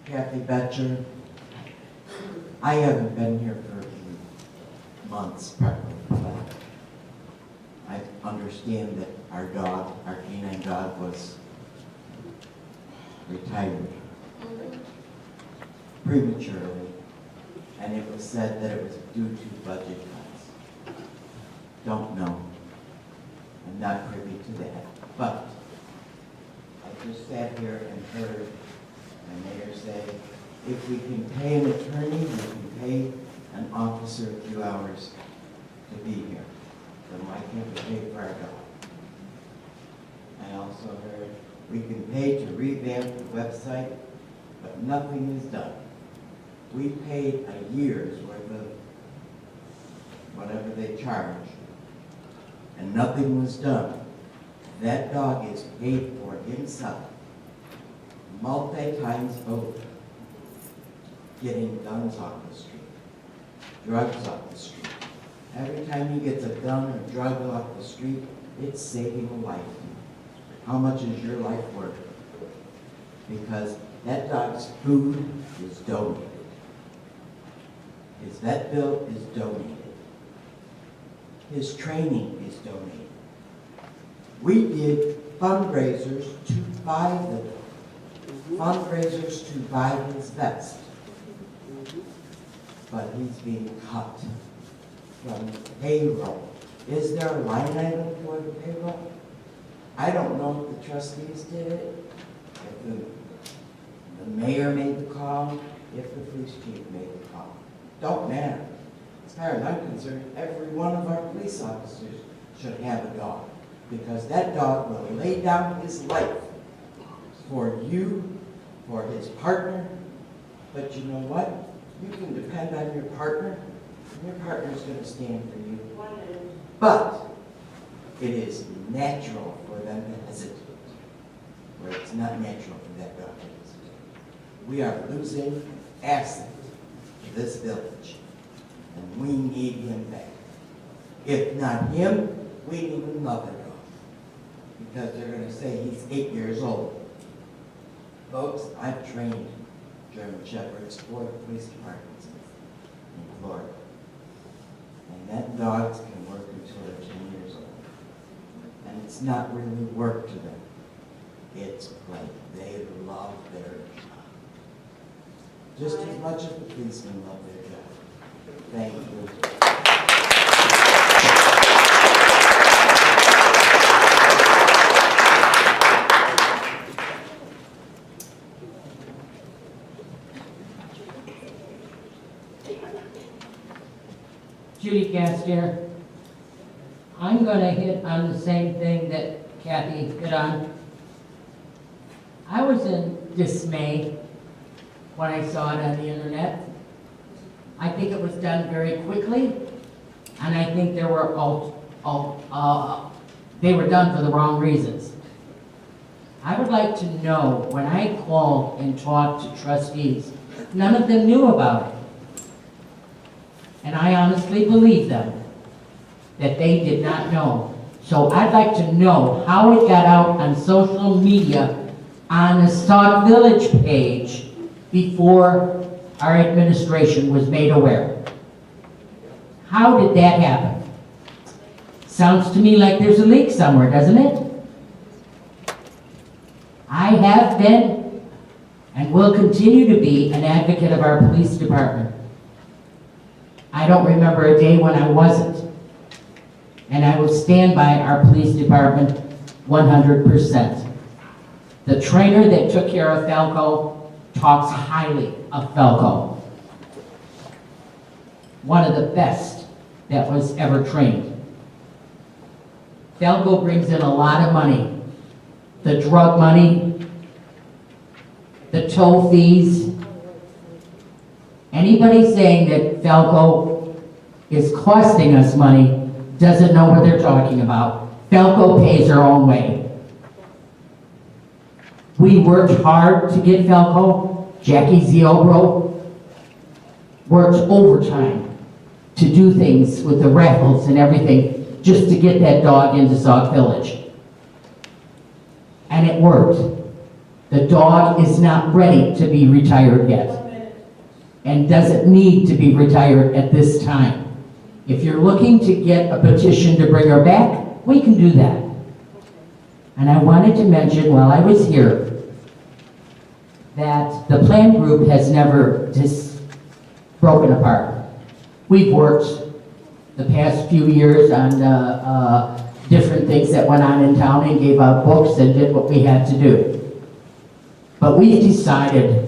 Kathy Betcher. I haven't been here for months, probably. But I understand that our dog, our canine dog, was retired prematurely, and it was said that it was due to budget cuts. Don't know. I'm not privy to that. But I just sat here and heard the mayor say, if we can pay an attorney, we can pay an officer a few hours to be here. Then why can't we pay for our dog? I also heard We can pay to revamp the website, but nothing is done. We paid a year's worth of whatever they charge, and nothing was done. That dog is paid for himself, multi-times over, getting guns off the street, drugs off the street. Every time he gets a gun or drug off the street, it's saving a life. How much is your life worth? Because that dog's food is donated. His vet bill is donated. His training is donated. We did fundraisers to buy the dog, fundraisers to buy his vest. But he's being cut from the payroll. Is there a line item for the payroll? I don't know if the trustees did it, if the mayor made the call, if the police chief made the call. Don't matter. As far as I'm concerned, every one of our police officers should have a dog, because that dog will lay down his life for you, for his partner. But you know what? You can depend on your partner, and your partner's going to stand for you. But it is natural for them to hesitate, where it's not natural for that dog to hesitate. We are losing an asset to this village, and we need him back. If not him, we need another dog, because they're going to say he's 8 years old. Folks, I've trained German Shepherds for the police departments in Florida, and that dogs can work until they're 10 years old. And it's not really work to them. It's play. They love their job. Just as much as the policemen love their job. Thank you. Judy Gastier. I'm going to hit on the same thing that Kathy hit on. I was in dismay when I saw it on the internet. I think it was done very quickly, and I think they were done for the wrong reasons. I would like to know, when I called and talked to trustees, none of them knew about it. And I honestly believe them, that they did not know. So I'd like to know how it got out on social media on the Sauk Village page before our administration was made aware. How did that happen? Sounds to me like there's a leak somewhere, doesn't it? I have been and will continue to be an advocate of our police department. I don't remember a day when I wasn't. And I will stand by our police department 100%. The trainer that took care of Falco talks highly of Falco. One of the best that was ever trained. Falco brings in a lot of money. The drug money, the toll fees. Anybody saying that Falco is costing us money doesn't know what they're talking about. Falco pays their own way. We worked hard to get Falco. Jackie Ziobro worked overtime to do things with the raffles and everything just to get that dog into Sauk Village. And it worked. The dog is not ready to be retired yet and doesn't need to be retired at this time. If you're looking to get a petition to bring her back, we can do that. And I wanted to mention while I was here that the plan group has never broken apart. We've worked the past few years on different things that went on in town and gave out books and did what we had to do. But we've decided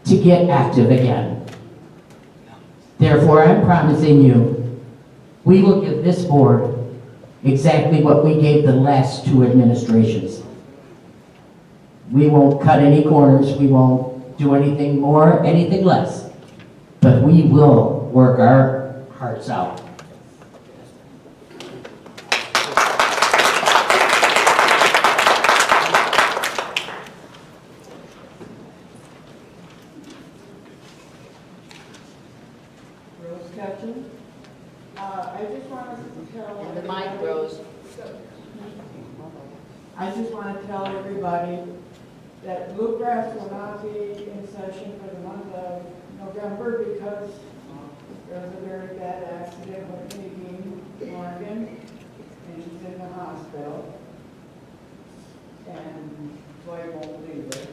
to get active again. Therefore, I'm promising you, we will give this board exactly what we gave the last two administrations. We won't cut any corners, we won't do anything more, anything less. But we will work our hearts out. Rose Ketchum. I just wanted to tell. And the mic, Rose. I just want to tell everybody that Bluegrass will not be in session for the month of November because there was a very bad accident with Nadine Morgan, and she's in the hospital. And Joy won't leave her.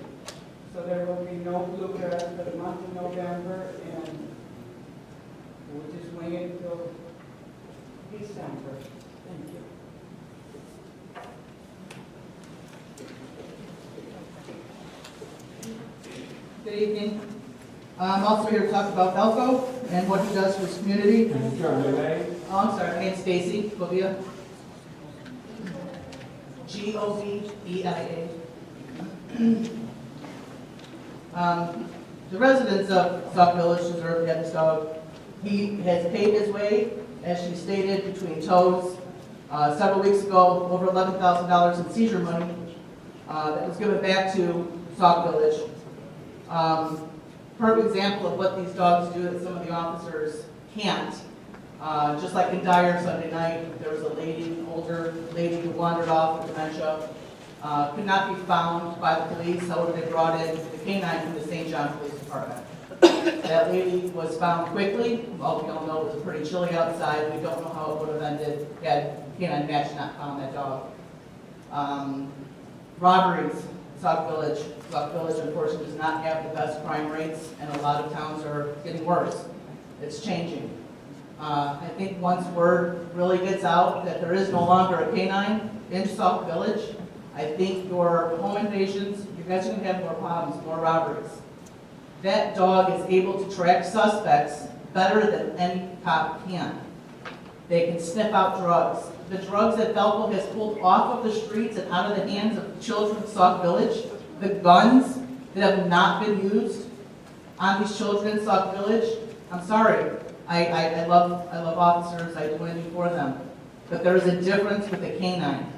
So there will be no Bluegrass for the month of November, and we'll just wait until December. Thank you. Good evening. I'm also here to talk about Velco and what he does for his community. Can you tell me your name? Oh, I'm sorry, my name's Stacy Govia. Goveia. The residents of Sauk Village deserve to get this dog. He has paid his way, as she stated, between toes. Several weeks ago, over $11,000 in seizure money that was given back to Sauk Village. Perfect example of what these dogs do that some of the officers can't. Just like in Dyer Sunday night, there was a lady, an older lady who wandered off with dementia, could not be found by the police, however they brought in the canine from the St. John Police Department. That lady was found quickly. Well, we don't know, it was pretty chilly outside. We don't know how it would have ended had canine match not found that dog. Robberies, Sauk Village. Sauk Village, unfortunately, does not have the best crime rates, and a lot of towns are getting worse. It's changing. I think once word really gets out that there is no longer a canine in Sauk Village, I think your home invasions, you guys are going to have more problems, more robberies. That dog is able to track suspects better than any cop can. They can sniff out drugs. The drugs that Velco has pulled off of the streets and out of the hands of children in Sauk Village, the guns that have not been used on these children in Sauk Village, I'm sorry, I love officers, I do anything for them, but there is a difference with a canine.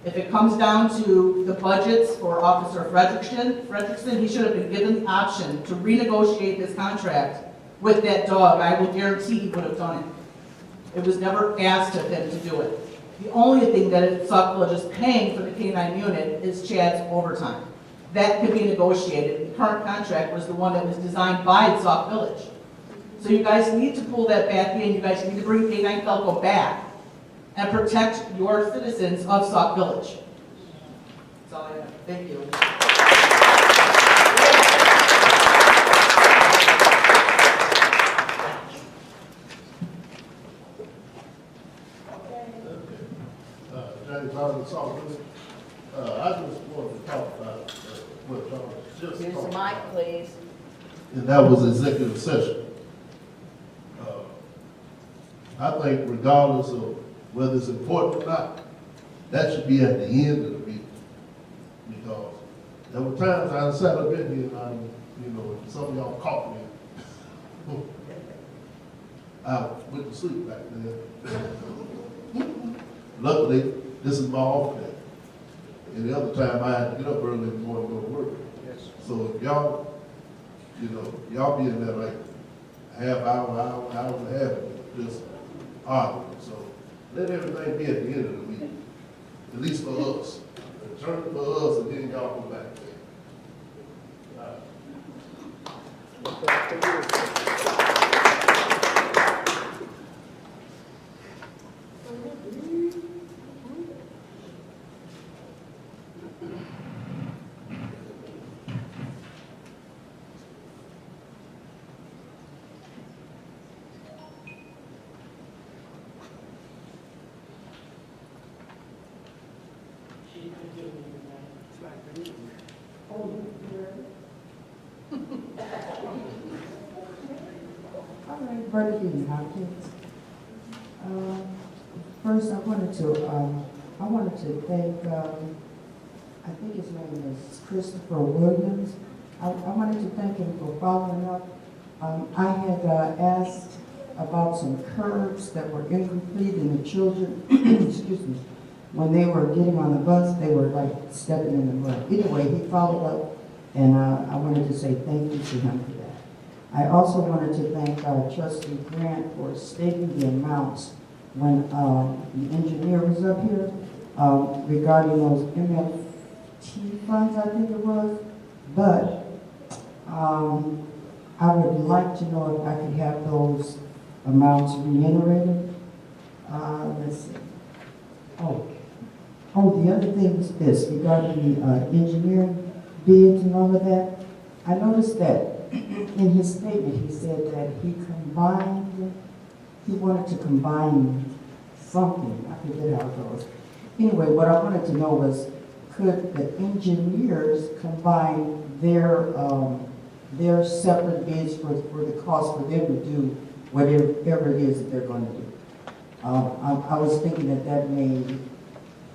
If it comes down to the budgets for Officer Fredrickson, he should have been given the option to renegotiate his contract with that dog. I will guarantee he would have done it. It was never asked of him to do it. The only thing that Sauk Village is paying for the canine unit is Chad's overtime. That could be negotiated. The current contract was the one that was designed by Sauk Village. So you guys need to pull that back in. You guys need to bring K9 Velco back and protect your citizens of Sauk Village. That's all I have. Thank you. James Harden, Sauk Village. I just wanted to talk about what John just Use talked the mic, about. please. And that was executive session. I think regardless of whether it's important or not, that should be at the end of the meeting. Because there were times I sat up in here and some of y'all caught me. I went to sleep back then. Luckily, this is my off day. And the other time I had to get up early in the morning to go to work. So if y'all, y'all be in there like half hour and a half, just arguing. So let everything be at the end of the meeting, at least for us. Adjourn for us, and then y'all come back. All right, Bernadine Hopkins. First, I wanted to thank, I think his name is Christopher Williams. I wanted to thank him for following up. I had asked about some curbs that were incomplete and the children, excuse me, when they were getting on the bus, they were like stepping in the mud. Anyway, he followed up, and I wanted to say thank you to him for that. I also wanted to thank Trustee Grant for stating the amounts when the engineer was up here regarding those MFT funds, I think it was. But I would like to know if I could have those amounts reiterated. Let's see. Oh, the other thing is this, regarding the engineering bids and all of that. I noticed that in his statement, he said that he wanted to combine something. I forget how it goes. Anyway, what I wanted to know was, could the engineers combine their separate bids for the cost for them to do whatever it is that they're going to do? I was thinking that may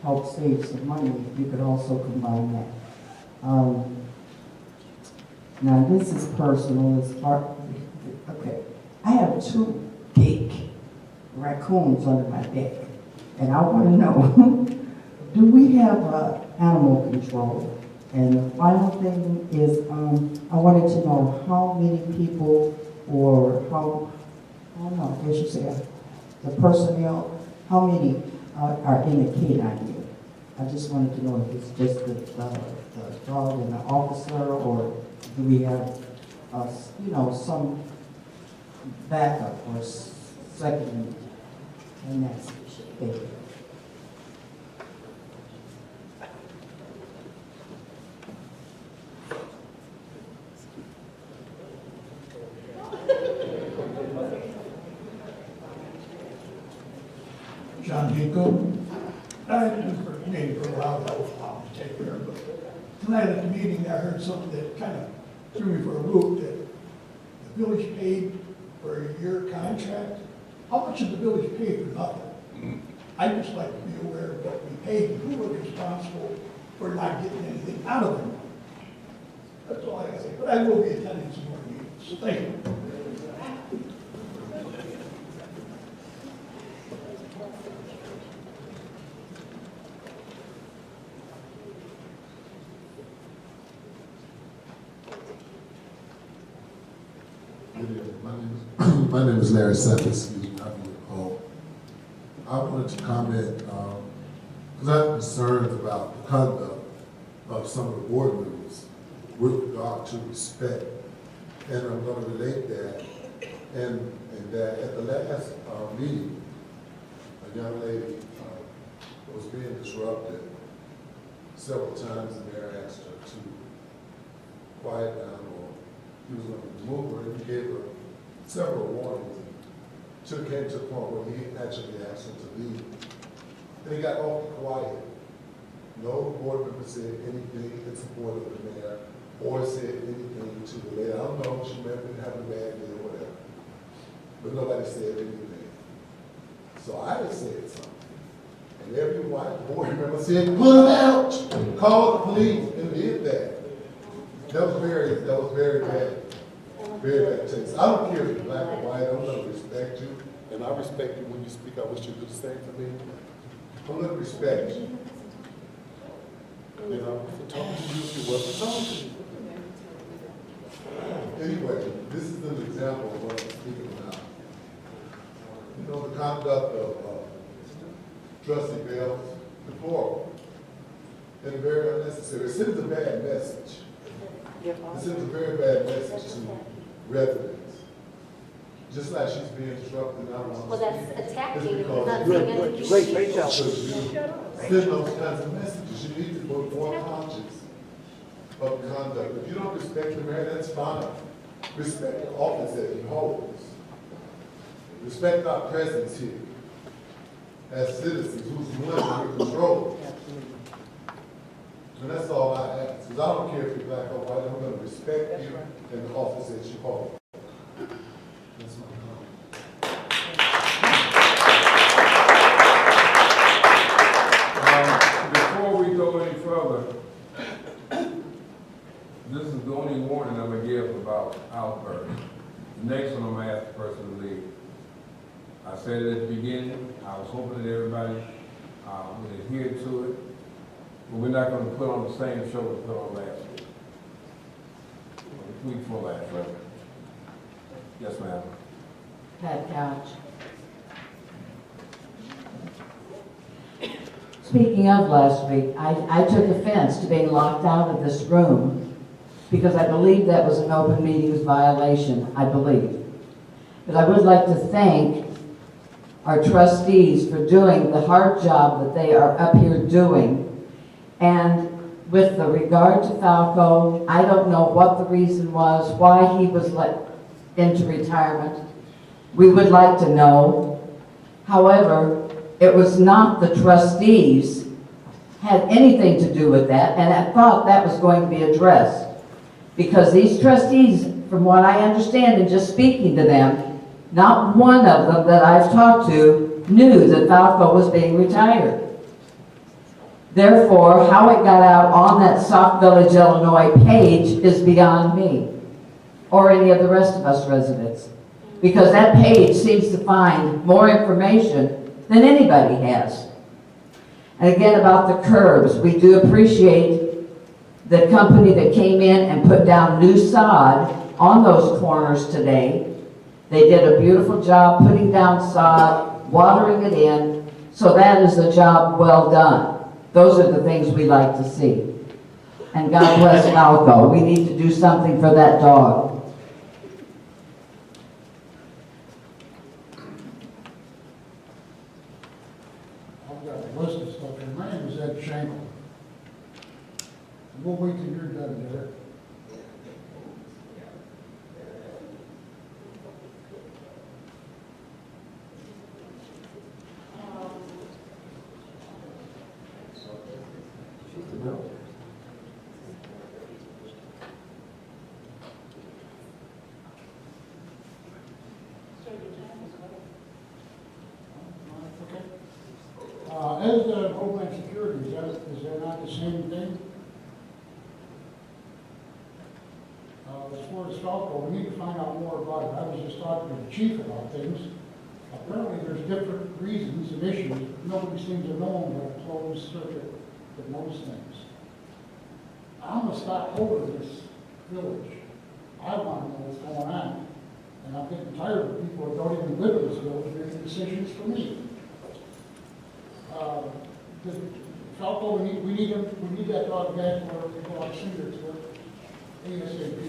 help save some money if you could also combine that. Now this is personal. Okay, I have 2 big raccoons under my deck, and I want to know, do we have animal control? And the final thing is, I wanted to know how many people, or I should say, the personnel, how many are in the K-9 unit? I just wanted to know if it's just the dog and the officer, or do we have, some backup or second unit? And that's it. John Hinkle. I didn't for me for a while, that was long to take care of, but tonight at the meeting, I heard something that kind of threw me for a loop, that the village paid for a year contract. How much did the village pay for nothing? I'd just like to be aware of what we paid and who was responsible for not getting anything out of it. That's all I gotta say, but I will be attending some more meetings. Thank you. My name is Larry Sutton, excuse me, I'm with home. I wanted to comment, because I'm concerned about the conduct of some of the board members with regard to respect. And I'm going to relate that, and that at the last meeting, a young lady was being disrupted several times, and the mayor asked her to quiet down, or he was going to remove her, and he gave her several warnings. Till it came to the point where he actually asked her to leave. And he got awfully quiet. No board member said anything in support of the mayor or said anything to the lady. I don't know, she may have been having a bad day or whatever. But nobody said anything. So I just said something. And every white board member said, put him out, call the police, and did that. That was very bad. Very bad taste. I don't care if you're black or white, I'm gonna respect you, and I respect you when you speak. I wish you'd do the same for me. I'm gonna respect you. You know, for talking to you, you wasn't talking. Anyway, this is an example of what I'm speaking about. You know, the conduct of Trustee Bell's deplorable and very unnecessary. It sends a bad message. It sends a very bad message to residents. Just like she's being disrupted now. Well, that's attacking, not Great job. Send those kinds of messages. You need to be more conscious of conduct. If you don't respect the mayor, that's fine. Respect the office that he holds. Respect our presence here as citizens whose money we control. And that's all I ask. Because I don't care if you're black or white, I'm going to respect you and the office that you hold. That's my comment. Before we go any further, outburst. The next one, I'm gonna ask the person to leave. I said it at the beginning, I was hoping that everybody would adhere to it, but we're not gonna put on the same show we put on last week. The week before last, right? Yes, ma'am. Pat Couch. Speaking of last week, I took offense to being locked out of this room because I believe that was an open meetings violation, I believe. But I would like to thank our trustees for doing the hard job that they are up here doing. And with the regard to Falco, I don't know what the reason was, why he was let into retirement. We would like to know. However, it was not the trustees had anything to do with that, and I thought that was going to be addressed. Because these trustees, from what I understand and just speaking to them, not one of them that I've talked to knew that Falco was being retired. Therefore, how it got out on that Sauk Village, Illinois page is beyond me, or any of the rest of us residents. Because that page seems to find more information than anybody has. And again, about the curbs, we do appreciate the company that came in and put down new sod on those corners today. They did a beautiful job putting down sod, watering it in, so that is a job well done. Those are the things we like to see. And God bless Falco. We need to do something for that dog. I've got a list of stuff, and my name is Ed Shangle. We'll wait till you're done there. As Homeland Security, is that not the same thing? As far as Falco, we need to find out more about it. I was just talking to the chief about things. Apparently, there's different reasons and issues, but nobody seems to know them, but a closed circuit that knows things. I'm a stockholder of this village. I want to know what's going on. And I'm getting tired of people that don't even live in this village making decisions for me. Falco, we need that dog back where we go out Cedar to ASAP.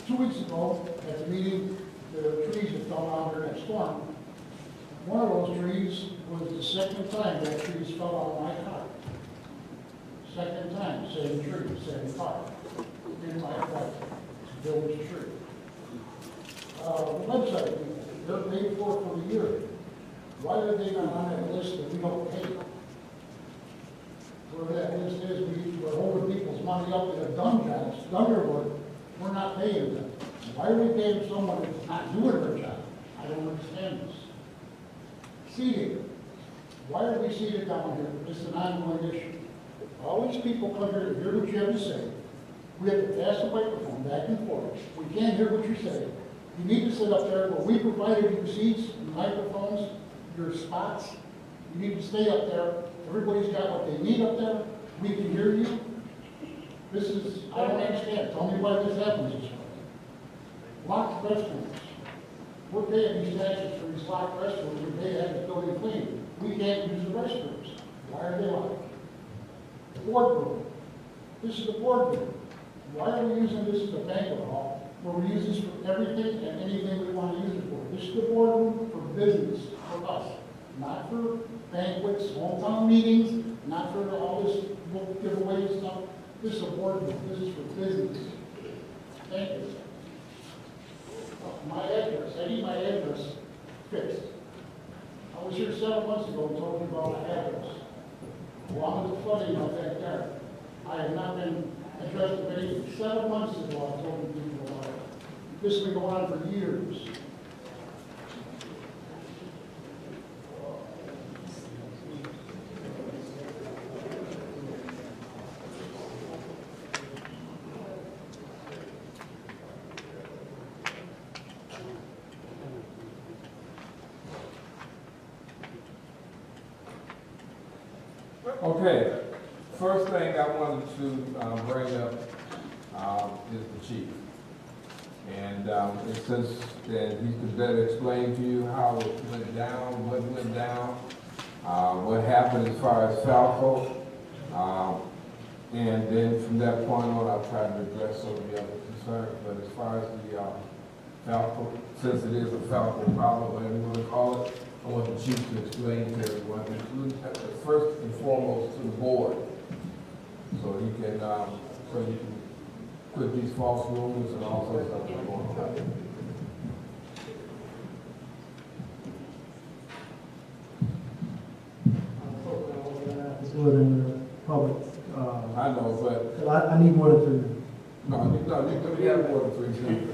2 weeks ago, at the meeting, the trees that fell down during that storm, one of those trees was the second time that trees fell on my car. Second time, same tree, same car, in my car. It's a village tree. The website, they're paid for the year. Why are they not on that list that we don't pay? Where that list is, we're holding people's money up that have done jobs, done their work, we're not paying them. Why are we paying someone that's not doing their job? I don't understand this. Seating. Why are we seated down here? This is an ongoing issue. All these people come here to hear what you have to say. We have to pass the microphone back and forth. We can't hear what you're saying. You need to sit up there where we provided you seats, microphones, your spots. You need to stay up there. Everybody's got what they need up there. We can hear you. This is, I don't understand. Tell me why this happens this way. Locked restrooms. We're paying these taxes for these locked restrooms, and they have the building clean. We can't use the restrooms. Why are they locked? The boardroom. This is the boardroom. Why are we using this as a banquet hall, where we use this for everything and anything we want to use it for? This is the boardroom for business, for us, not for banquets, hometown meetings, not for all this book giveaway and stuff. This is a boardroom. This is for business. Thank you. My address, I need my address fixed. I was here 7 months ago and told you about my address. Along with the flooding in my backyard. I have not been addressed with anything. 7 months ago I told you people about it. This has been going on for years. Okay, first thing I wanted to bring up is the chief. And since then, he could better explain to you how it went down, what went down, what happened as far as Falco. And then from that point on, I'll try to address some of the other concerns. But as far as the Falco, since it is a Falco problem, whatever you want to call it, I want the chief to explain to everyone, including first and foremost to the board, so he can, so you can put these false rumors and all sorts of stuff going on. Do it in the public. I know, but I need more than 3 minutes. no, you have more than 3 minutes.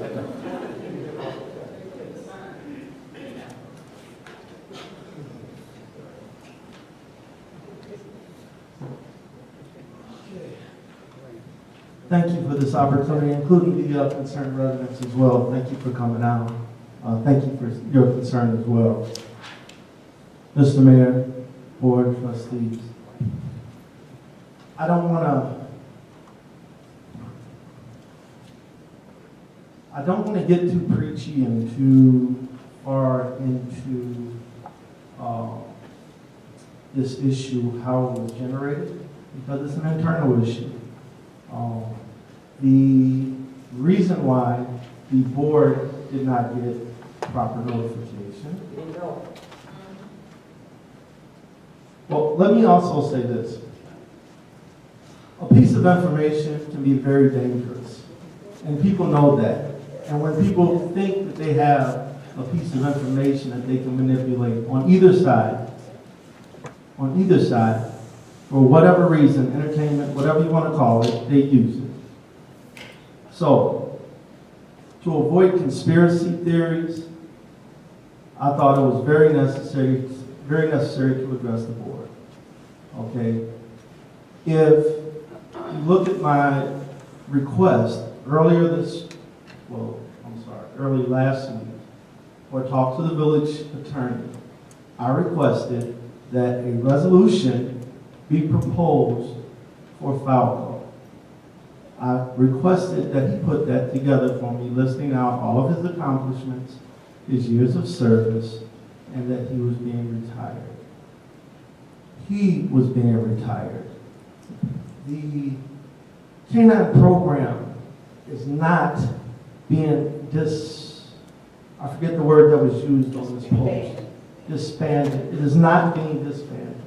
Thank you for this opportunity, including the concerned residents as well. Thank you for coming out. Thank you for your concern as well. Mr. Mayor, Board, Trustees, I don't want to get too preachy and too far into this issue, how it was generated, because it's an internal issue. The reason why the board did not get proper notification. Well, let me also say this. A piece of information can be very dangerous, and people know that. And when people think that they have a piece of information that they can manipulate on either side, for whatever reason, entertainment, whatever you want to call it, they use it. So, to avoid conspiracy theories, I thought it was very necessary to address the board. Okay? If you look at my request early last week, or talk to the village attorney, I requested that a resolution be proposed for Falco. I requested that he put that together for me, listing out all of his accomplishments, his years of service, and that he was being retired. He was being retired. The K-9 program is not being I forget the word that was used on this post. Disbanded. It is not being disbanded.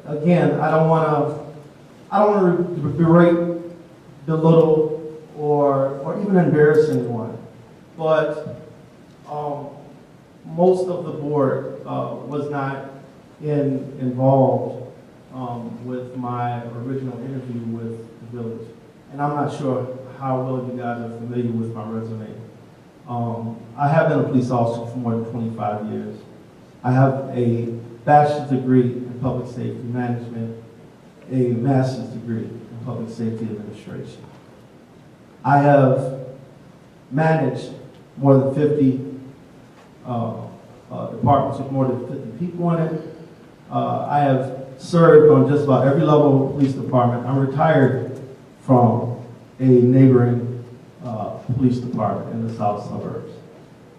Again, I don't want to berate, belittle, or even embarrass anyone, but most of the board was not involved with my original interview with the village, and I'm not sure how well you guys are familiar with my resume. I have been a police officer for more than 25 years. I have a bachelor's degree in public safety management, a master's degree in public safety administration. I have managed more than 50 departments with more than 50 people in it. I have served on just about every level of the police department. I'm retired from a neighboring police department in the south suburbs.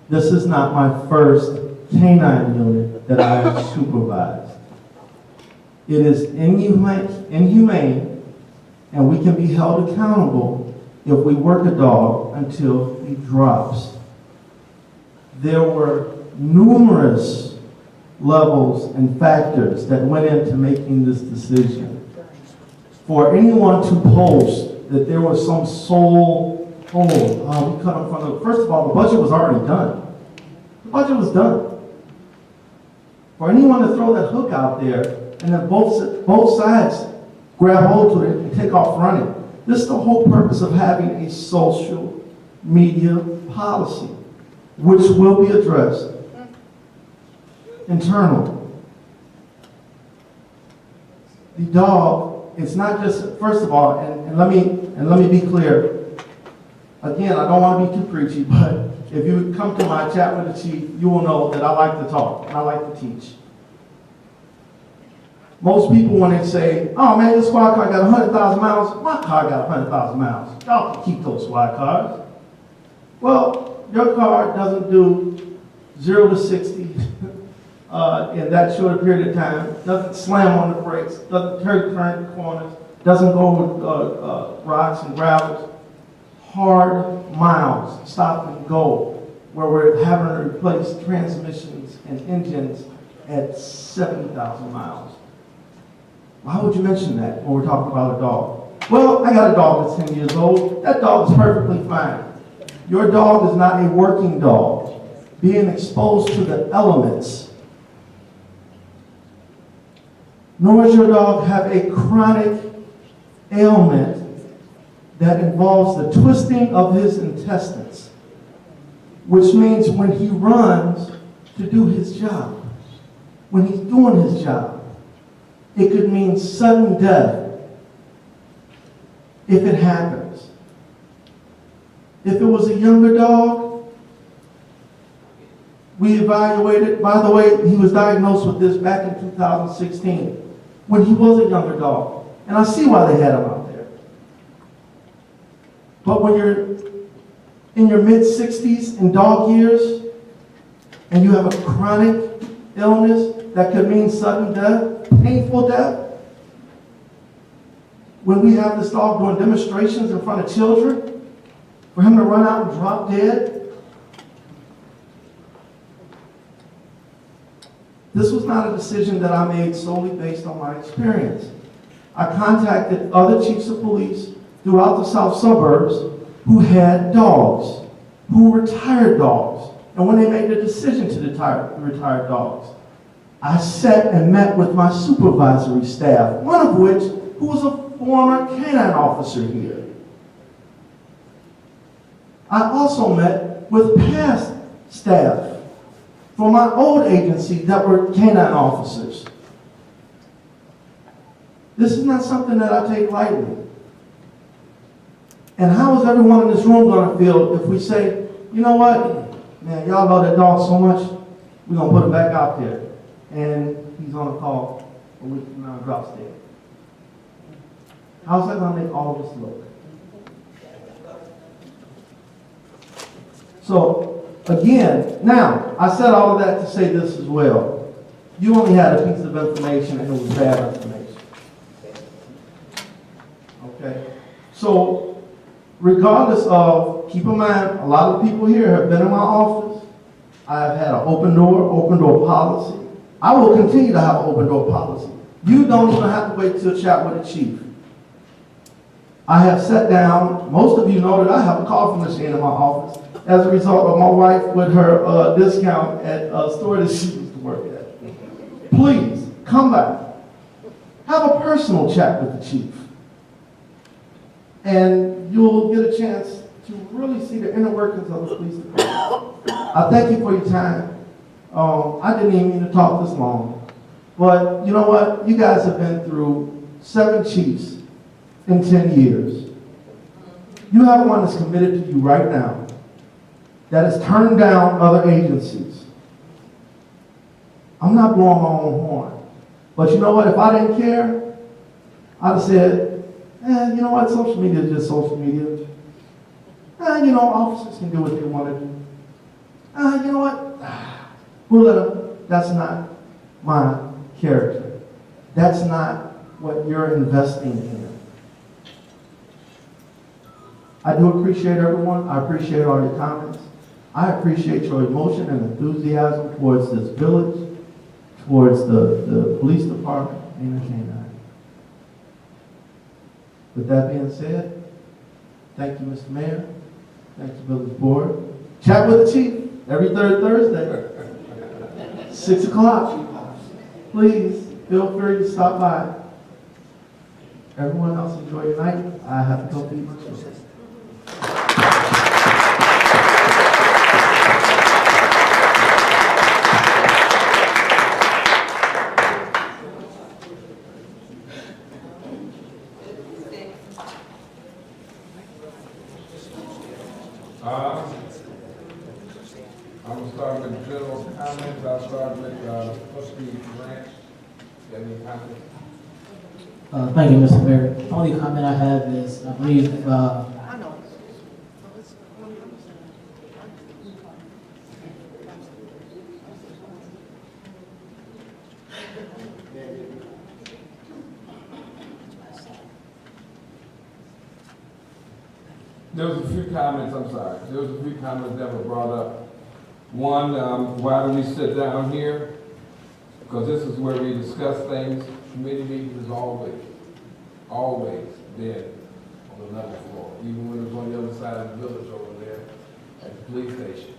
This is not my first K-9 unit that I have supervised. It is inhumane, and we can be held accountable if we work a dog until he drops. There were numerous levels and factors that went into making this decision. For anyone to post that there was some we cut him from first of all, the budget was already done. The budget was done. For anyone to throw that hook out there and then both sides grab hold to it and take off running, this is the whole purpose of having a social media policy, which will be addressed internally. The dog, it's not just, first of all, and let me be clear. Again, I don't want to be too preachy, but if you come to my chat with the chief, you will know that I like to talk and I like to teach. Most people, when they say, oh man, this squad car got 100,000 miles, my car got 100,000 miles. Y'all can keep those squad cars. Well, your car doesn't do 0 to 60 in that short period of time, doesn't slam on the brakes, doesn't turn current corners, doesn't go with rocks and gravels. Hard miles, stop and go, where we're having to replace transmissions and engines at 70,000 miles. Why would you mention that when we're talking about a dog? Well, I got a dog that's 10 years old. That dog is perfectly fine. Your dog is not a working dog, being exposed to the elements. Nor does your dog have a chronic ailment that involves the twisting of his intestines, which means when he runs to do his job, when he's doing his job, it could mean sudden death if it happens. If it was a younger dog, we evaluated, by the way, he was diagnosed with this back in 2016, when he was a younger dog. And I see why they had him out there. But when you're in your mid-60s and dog years, and you have a chronic illness that could mean sudden death, painful death, when we have this dog doing demonstrations in front of children, for him to run out and drop dead, this was not a decision that I made solely based on my experience. I contacted other chiefs of police throughout the south suburbs who had dogs, who were retired dogs. And when they made the decision to retire dogs, I sat and met with my supervisory staff, one of which who was a former canine officer here. I also met with past staff from my old agency that were canine officers. This is not something that I take lightly. And how is everyone in this room going to feel if we say, you know what, man, y'all love that dog so much, we're going to put him back out there. And he's on a call a week from now, drops dead. How's that going to make all of us look? So, again, now, I said all of that to say this as well. You only had a piece of information and it was bad information. Okay? So, regardless of, keep in mind, a lot of people here have been in my office. I have had an open door policy. I will continue to have an open door policy. You don't even have to wait till chat with the chief. I have sat down, most of you know that I have a coffee machine in my office as a result of my wife with her discount at a store that she used to work at. Please, come back. Have a personal chat with the chief. And you'll get a chance to really see the inner workings of the police department. I thank you for your time. I didn't even mean to talk this long. But you know what? You guys have been through 7 chiefs in 10 years. You have one that's committed to you right now that has turned down other agencies. I'm not blowing my own horn. But you know what? If I didn't care, I'd have said, you know what? Social media is just social media. You know, officers can do what they want to do. You know what? We'll let them. That's not my character. That's not what you're investing in. I do appreciate everyone. I appreciate all your comments. I appreciate your emotion and enthusiasm towards this village, towards the police department, and the canine. With that being said, thank you, Mr. Mayor. Thank you, village board. Chat with the chief every third Thursday, 6 o'clock. Please feel free to stop by. Everyone else enjoy your night. I have to go feed my children. I'm gonna start with general comments. I'll start with trustee Grant. You have any comments? Thank you, Mr. Mayor. The only comment I have is, I believe, there was a few comments, I'm sorry, there was a few comments that were brought up. One, why do we sit down here? Because this is where we discuss things. Committee meetings is always been on the level floor, even when it was on the other side of the village over there at the police station.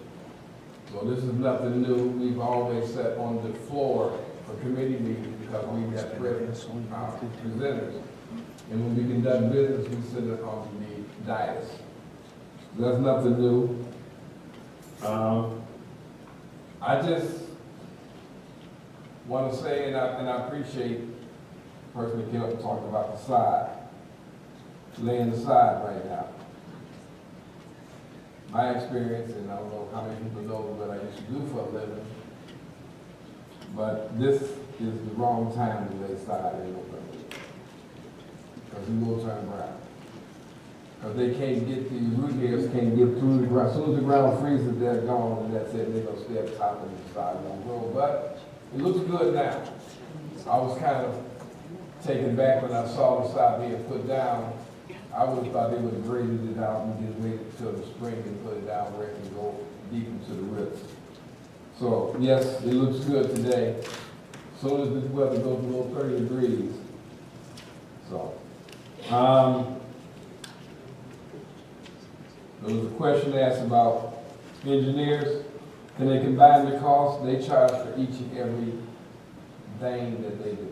So this is nothing new. We've always sat on the floor for committee meetings because we have presenters. And when we conduct business, we sit on the dais. That's nothing new. I just want to say, and I appreciate Person Kelly talking about the side, laying the side right now. My experience, and I don't know how many people know what I used to do for a living, but this is the wrong time to lay side in November. Because we will turn around. Because they can't get, the root hairs can't get through the ground. As soon as the ground freezes, they're gone, and that's it. They're going to stay up top of the side of the road. But it looks good now. I was kind of taken back when I saw the side being put down. I would have thought they would have graded it out and just waited until the spring and put it down where it can go deep into the roots. So, yes, it looks good today. As soon as the weather goes below 30 degrees. So, there was a question asked about engineers. Can they combine the costs? They charge for each and every thing that they do.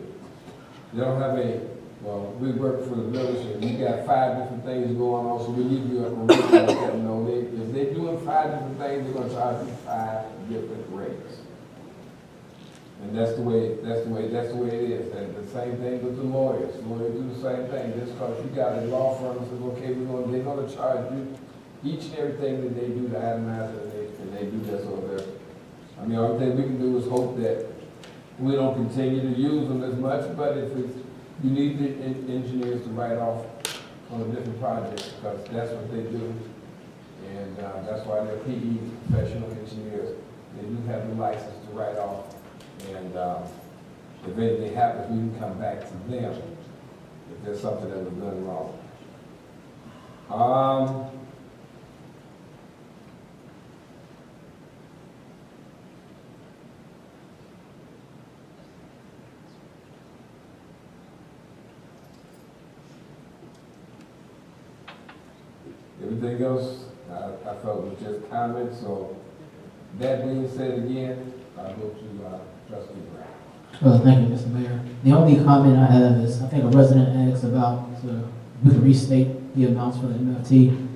They don't have well, we work for the village and we got 5 different things going on, so we give you a rate like that. No, if they're doing 5 different things, they're gonna charge you 5 different rates. And that's the way it is. And the same thing with the lawyers. Lawyers do the same thing. Just because you got a law firm that says, okay, they're gonna charge you each and everything that they do to itemize it, and they do this over there. I mean, all thing we can do is hope that we don't continue to use them as much, but if it's, you need the engineers to write off on a different project, because that's what they do. And that's why they're PE, professional engineers. They do have the license to write off. And if anything happens, we can come back to them if there's something that was done wrong. Everything else, I felt was just comments. So that being said again, I go to Trustee Brown. thank you, Mr. Mayor. The only comment I have is, I think a resident asked about, we can restate the amounts for the MFT.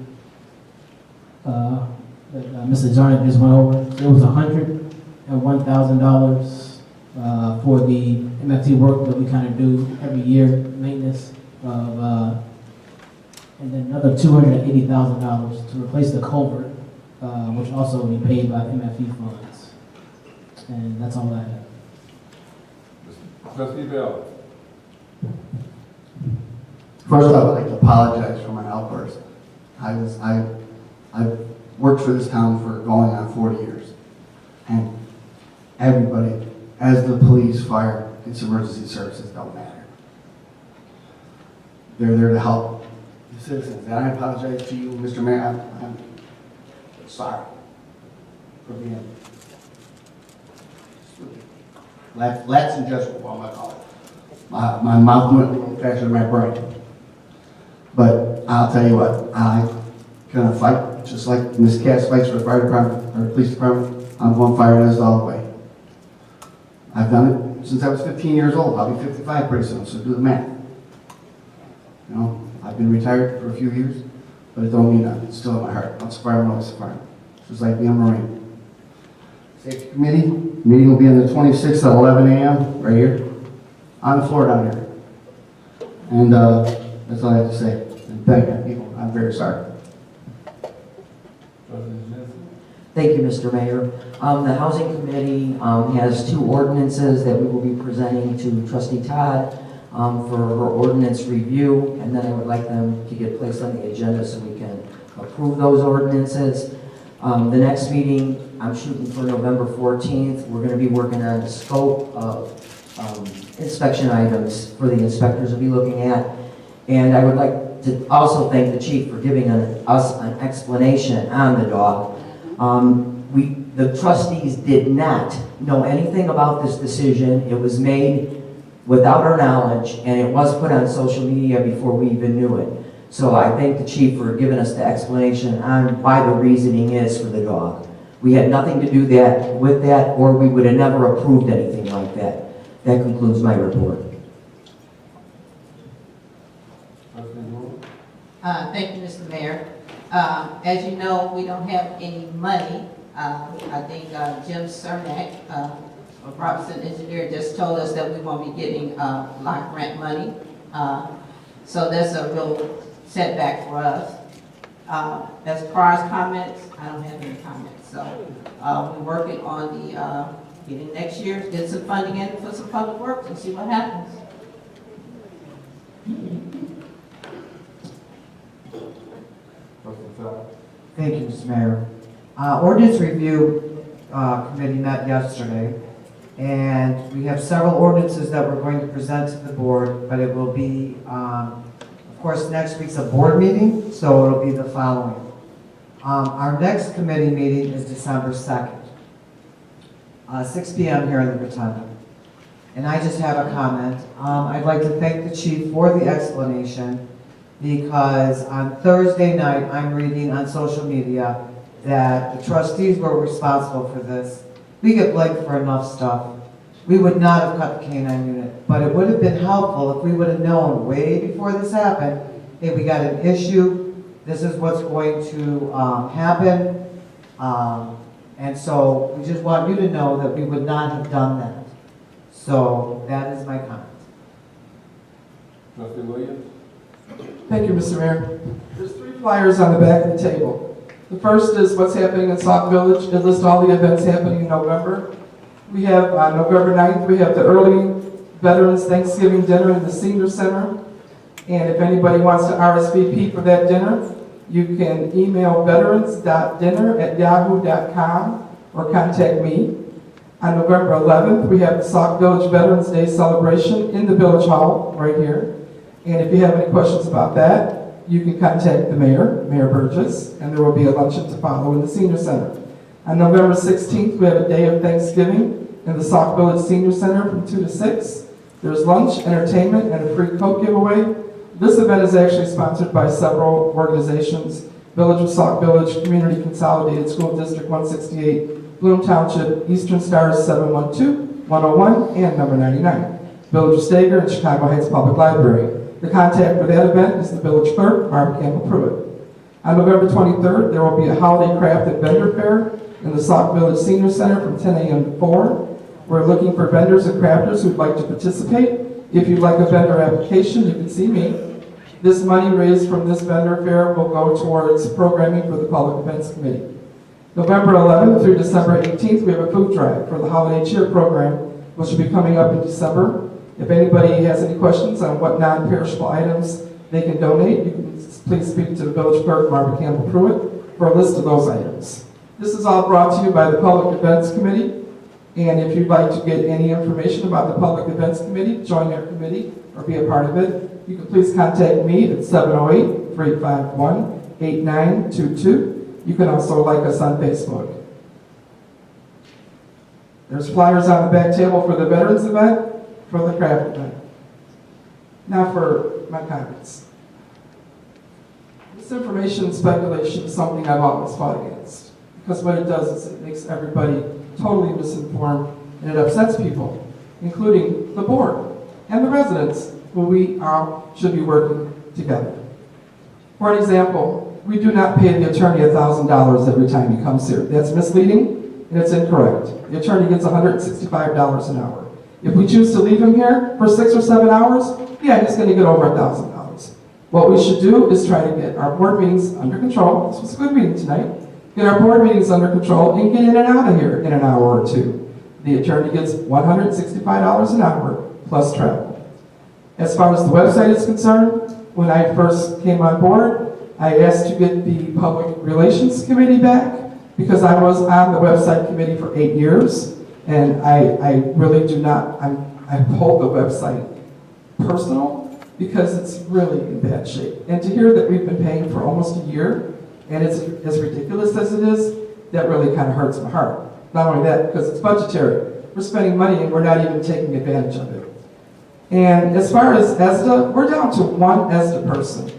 That Mr. Zarnik just went over. So it was $101,000 for the MFT work that we kind of do every year, maintenance of, and then another $280,000 to replace the culvert, which also will be paid by MFE funds. And that's all I have. Trustee Bell. First, I would like to apologize for my outburst. I've worked for this town for going on 40 years. And everybody, as the police, fire, it's emergency services, don't matter. They're there to help the citizens. And I apologize to you, Mr. Mayor. I'm sorry for being Let's and judgment, what am I calling it? My mouth went a little faster than my brain. But I'll tell you what, I'm gonna fight, just like Ms. Cass fights for the fire department, or the police department. I'm going fire this all the way. I've done it since I was 15 years old. I'll be 55 pretty soon, so do the math. You know, I've been retired for a few years, but it don't mean nothing. It's still in my heart. Once a fireman, always a fireman. It's just like being a Marine. Safety Committee, meeting will be on the 26th at 11 a.m. right here, on the floor down here. And that's all I have to say. And thank you, people. I'm very sorry. Thank you, Mr. Mayor. The Housing Committee has two ordinances that we will be presenting to Trustee Todd for her ordinance review, and then I would like them to get placed on the agenda so we can approve those ordinances. The next meeting, I'm shooting for November 14th. We're going to be working on the scope of inspection items for the inspectors to be looking at. And I would like to also thank the chief for giving us an explanation on the dog. The trustees did not know anything about this decision. It was made without our knowledge, and it was put on social media before we even knew it. So I thank the chief for giving us the explanation on why the reasoning is for the dog. We had nothing to do with that, or we would have never approved anything like that. That concludes my report. Thank you, Mr. Mayor. As you know, we don't have any money. I think Jim Cernak, of Robinson Engineer, just told us that we won't be getting lock grant money. So that's a real setback for us. As far as comments, I don't have any comments. So we're working on the getting next year, get some funding in for some public works and see what happens. Thank you, Mr. Mayor. Ordinance Review Committee met yesterday, and we have several ordinances that we're going to present to the board, but it will be, of course, next week's a board meeting, so it'll be the following. Our next committee meeting is December 2nd, 6 p.m. here in the Rotunda. And I just have a comment. I'd like to thank the chief for the explanation, because on Thursday night, I'm reading on social media that the trustees were responsible for this. We get blamed for enough stuff. We would not have cut the K-9 unit, but it would have been helpful if we would have known way before this happened, hey, we got an issue, this is what's going to happen. And so we just want you to know that we would not have done that. So that is my comment. Trustee Williams? Thank you, Mr. Mayor. There's 3 flyers on the back of the table. The first is what's happening in Sauk Village. It lists all the events happening in November. We have on November 9th, we have the early Veterans Thanksgiving dinner in the Senior Center. And if anybody wants to RSVP for that dinner, you can email veterans.dinner@yahoo.com or contact me. On November 11th, we have the Sauk Village Veterans Day celebration in the Village Hall right here. And if you have any questions about that, you can contact the mayor, Mayor Burgess, and there will be a luncheon to follow in the Senior Center. On November 16th, we have a day of Thanksgiving in the Sauk Village Senior Center from 2 to 6. There's lunch, entertainment, and a free Coke giveaway. This event is actually sponsored by several organizations: Village of Sauk Village, Community Consolidated School District 168, Bloom Township, Eastern Stars 712, 101, and number 99, Village of Stager, and Chicago Heights Public Library. The contact for that event is the village clerk, Mark Campbell Pruitt. On November 23rd, there will be a holiday craft and vendor fair in the Sauk Village Senior Center from 10 a.m. to 4. We're looking for vendors and crafters who'd like to participate. If you'd like a vendor application, you can see me. This money raised from this vendor fair will go towards programming for the Public Events Committee. November 11th through December 18th, we have a food drive for the Holiday Cheer Program, which will be coming up in December. If anybody has any questions on what non-perishable items they can donate, you can please speak to the village clerk, Margaret Campbell Pruitt, for a list of those items. This is all brought to you by the Public Events Committee. And if you'd like to get any information about the Public Events Committee, join our committee, or be a part of it, you can please contact me at 708-351-8922. You can also like us on Facebook. There's flyers on the back table for the Veterans event, for the craft event. Now for my comments. Misinformation and speculation is something I've always fought against, because what it does is it makes everybody totally misinformed, and it upsets people, including the board and the residents, who we all should be working together. For an example, we do not pay the attorney $1,000 every time he comes here. That's misleading and it's incorrect. The attorney gets $165 an hour. If we choose to leave him here for 6 or 7 hours, yeah, he's going to get over $1,000. What we should do is try to get our board meetings under control. This was a good meeting tonight. Get get our board meetings under control, and get in and out of here in an hour or two. The attorney gets $165 an hour plus travel. As far as the website is concerned, when I first came on board, I asked to get the Public Relations Committee back because I was on the website committee for 8 years, and I really do not, I hold the website personal because it's really in bad shape. And to hear that we've been paying for almost a year, and it's as ridiculous as it is, that really kind of hurts my heart. Not only that, because it's budgetary. We're spending money and we're not even taking advantage of it. And as far as ESDA, we're down to one ESDA person.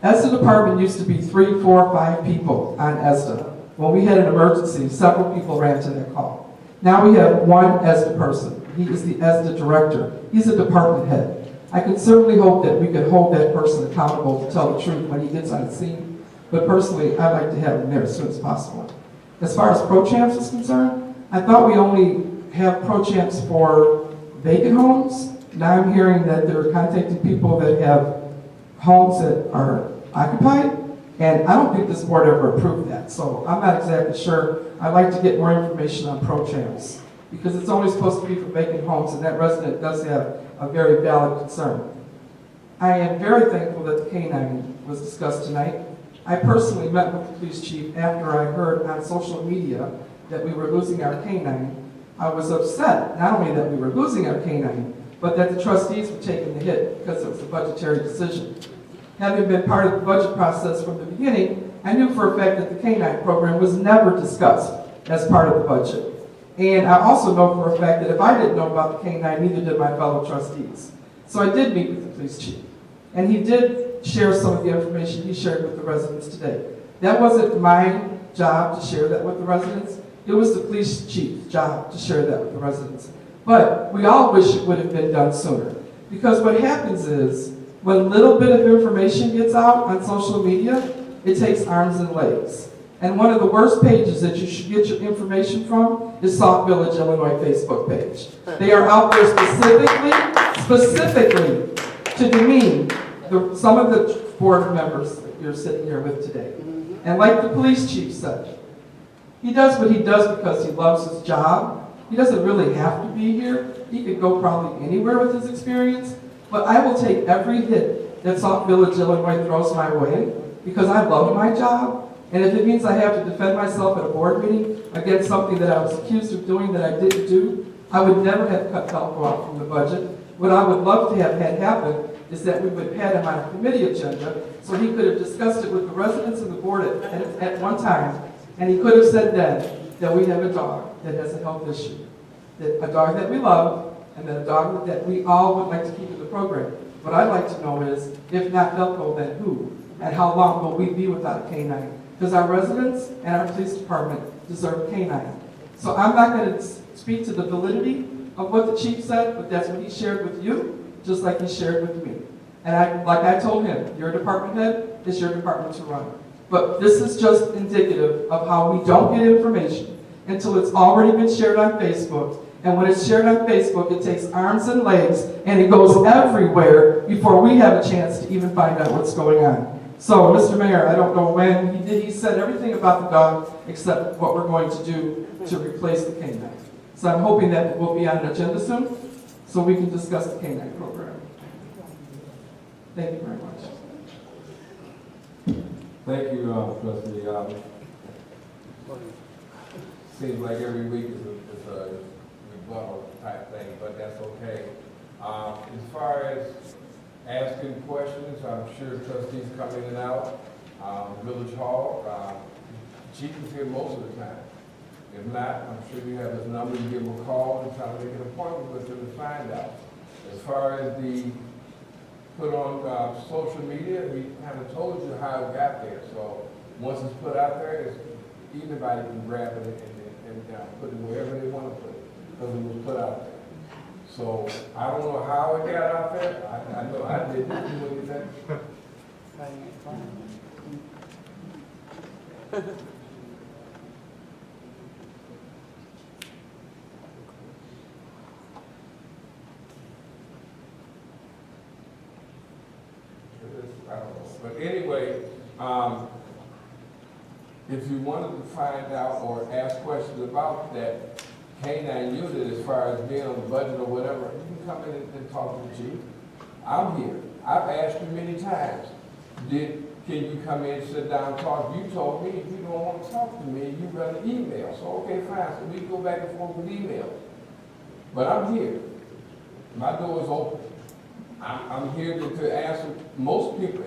ESDA department used to be 3, 4, 5 people on ESDA. When we had an emergency, several people ran to that call. Now we have one ESDA person. He is the ESDA director. He's a department head. I can certainly hope that we could hold that person accountable to tell the truth when he gets on the scene. But personally, I'd like to have him there as soon as possible. As far as pro champs is concerned, I thought we only have pro champs for vacant homes. Now I'm hearing that they're contacting people that have homes that are occupied, and I don't think this board ever approved that, so I'm not exactly sure. I'd like to get more information on pro champs, because it's only supposed to be for vacant homes, and that resident does have a very valid concern. I am very thankful that the K-9 was discussed tonight. I personally met with the police chief after I heard on social media that we were losing our K-9. I was upset, not only that we were losing our K-9, but that the trustees were taking the hit because it was a budgetary decision. Having been part of the budget process from the beginning, I knew for a fact that the K-9 program was never discussed as part of the budget. And I also know for a fact that if I didn't know about the K-9, neither did my fellow trustees. So I did meet with the police chief, and he did share some of the information he shared with the residents today. That wasn't my job to share that with the residents. It was the police chief's job to share that with the residents. But we all wish it would have been done sooner. Because what happens is, when a little bit of information gets out on social media, it takes arms and legs. And one of the worst pages that you should get your information from is Sauk Village, Illinois Facebook page. They are out there specifically to demean some of the board members that you're sitting here with today. And like the police chief said, he does what he does because he loves his job. He doesn't really have to be here. He could go probably anywhere with his experience. But I will take every hit that Sauk Village, Illinois throws my way because I love my job. And if it means I have to defend myself at a board meeting against something that I was accused of doing that I didn't do, I would never have cut Velcro out from the budget. What I would love to have had happen is that we would have had him on a committee agenda so he could have discussed it with the residents and the board at one time. And he could have said then that we have a dog that has a health issue, that a dog that we love, and that a dog that we all would like to keep in the program. What I'd like to know is, if not Velcro, then who? And how long will we be without a K-9? Because our residents and our police department deserve a K-9. So I'm not going to speak to the validity of what the chief said, but that's what he shared with you, just like he shared with me. And like I told him, your department head is your department to run. But this is just indicative of how we don't get information until it's already been shared on Facebook. And when it's shared on Facebook, it takes arms and legs, and it goes everywhere before we have a chance to even find out what's going on. So, Mr. Mayor, I don't know when he said everything about the dog except what we're going to do to replace the K-9. So I'm hoping that we'll be on an agenda soon so we can discuss the K-9 program. Thank you very much. Thank you, Trustee. Seems like every week is a rebuttal type thing, but that's okay. As far as asking questions, I'm sure trustees come in and out. Village Hall, Chief is here most of the time. If not, I'm sure you have his number, you give him a call and try to make an appointment with him to find out. As far as the put on social media, we kind of told you how it got there. So once it's put out there, anybody can grab it and put it wherever they want to put it, because it was put out there. So I don't know how it got out there. I know I didn't do anything. I don't know. But anyway, if you wanted to find out or ask questions about that K-9 unit as far as being on the budget or whatever, you can come in and talk to the chief. I'm here. I've asked you many times, can you come in, sit down, talk? You told me if you don't want to talk to me, you'd rather email. So, okay, fine. So we can go back and forth with email. But I'm here. My door is open. I'm here to answer most people,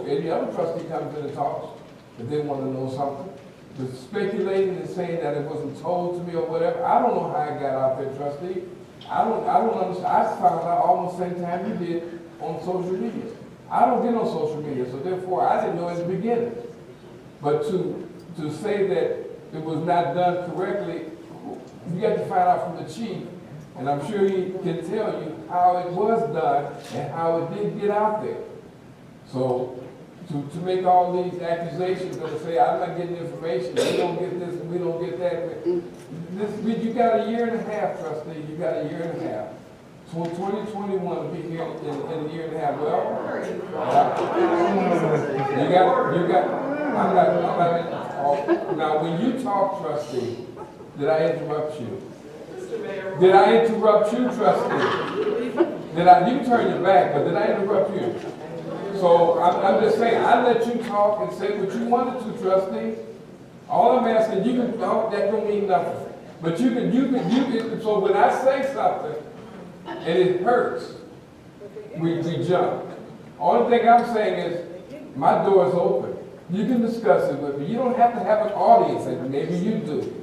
any other trustee comes in and talks if they want to know something. But speculating and saying that it wasn't told to me or whatever, I don't know how I got out there, trustee. I don't understand. I found out almost the same time you did on social media. I don't get on social media, so therefore I didn't know in the beginning. But to say that it was not done correctly, you got to find out from the chief. And I'm sure he can tell you how it was done and how it did get out there. So to make all these accusations and say, I'm not getting information, we don't get this and we don't get that. You got a year and a half, trustee, you got a year and a half. So 2021 will be here in a year and a half. Well, now when you talk, trustee, did I interrupt you? Did I interrupt you, trustee? You can turn your back, but did I interrupt you? So I'm just saying, I let you talk and say what you wanted to, trustee. All I'm asking, you can talk, that don't mean nothing. But you can, so when I say something and it hurts, we jump. Only thing I'm saying is, my door is open. You can discuss it with me. You don't have to have an audience, and maybe you do.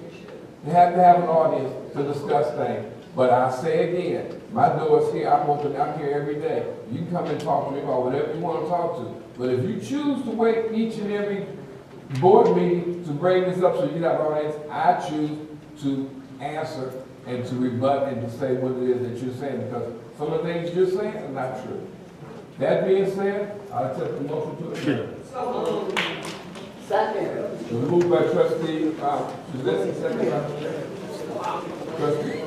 You have to have an audience to discuss things. But I say again, my door is here, I'm open, I'm here every day. You can come and talk to me about whatever you want to talk to. But if you choose to wait each and every board meeting to bring this up so you can have an audience, I choose to answer and to rebut and to say what it is that you're saying, because some of the things you're saying are not true. That being said, I'll accept the motion to adjourn. Second. Moved by trustee, second by trustee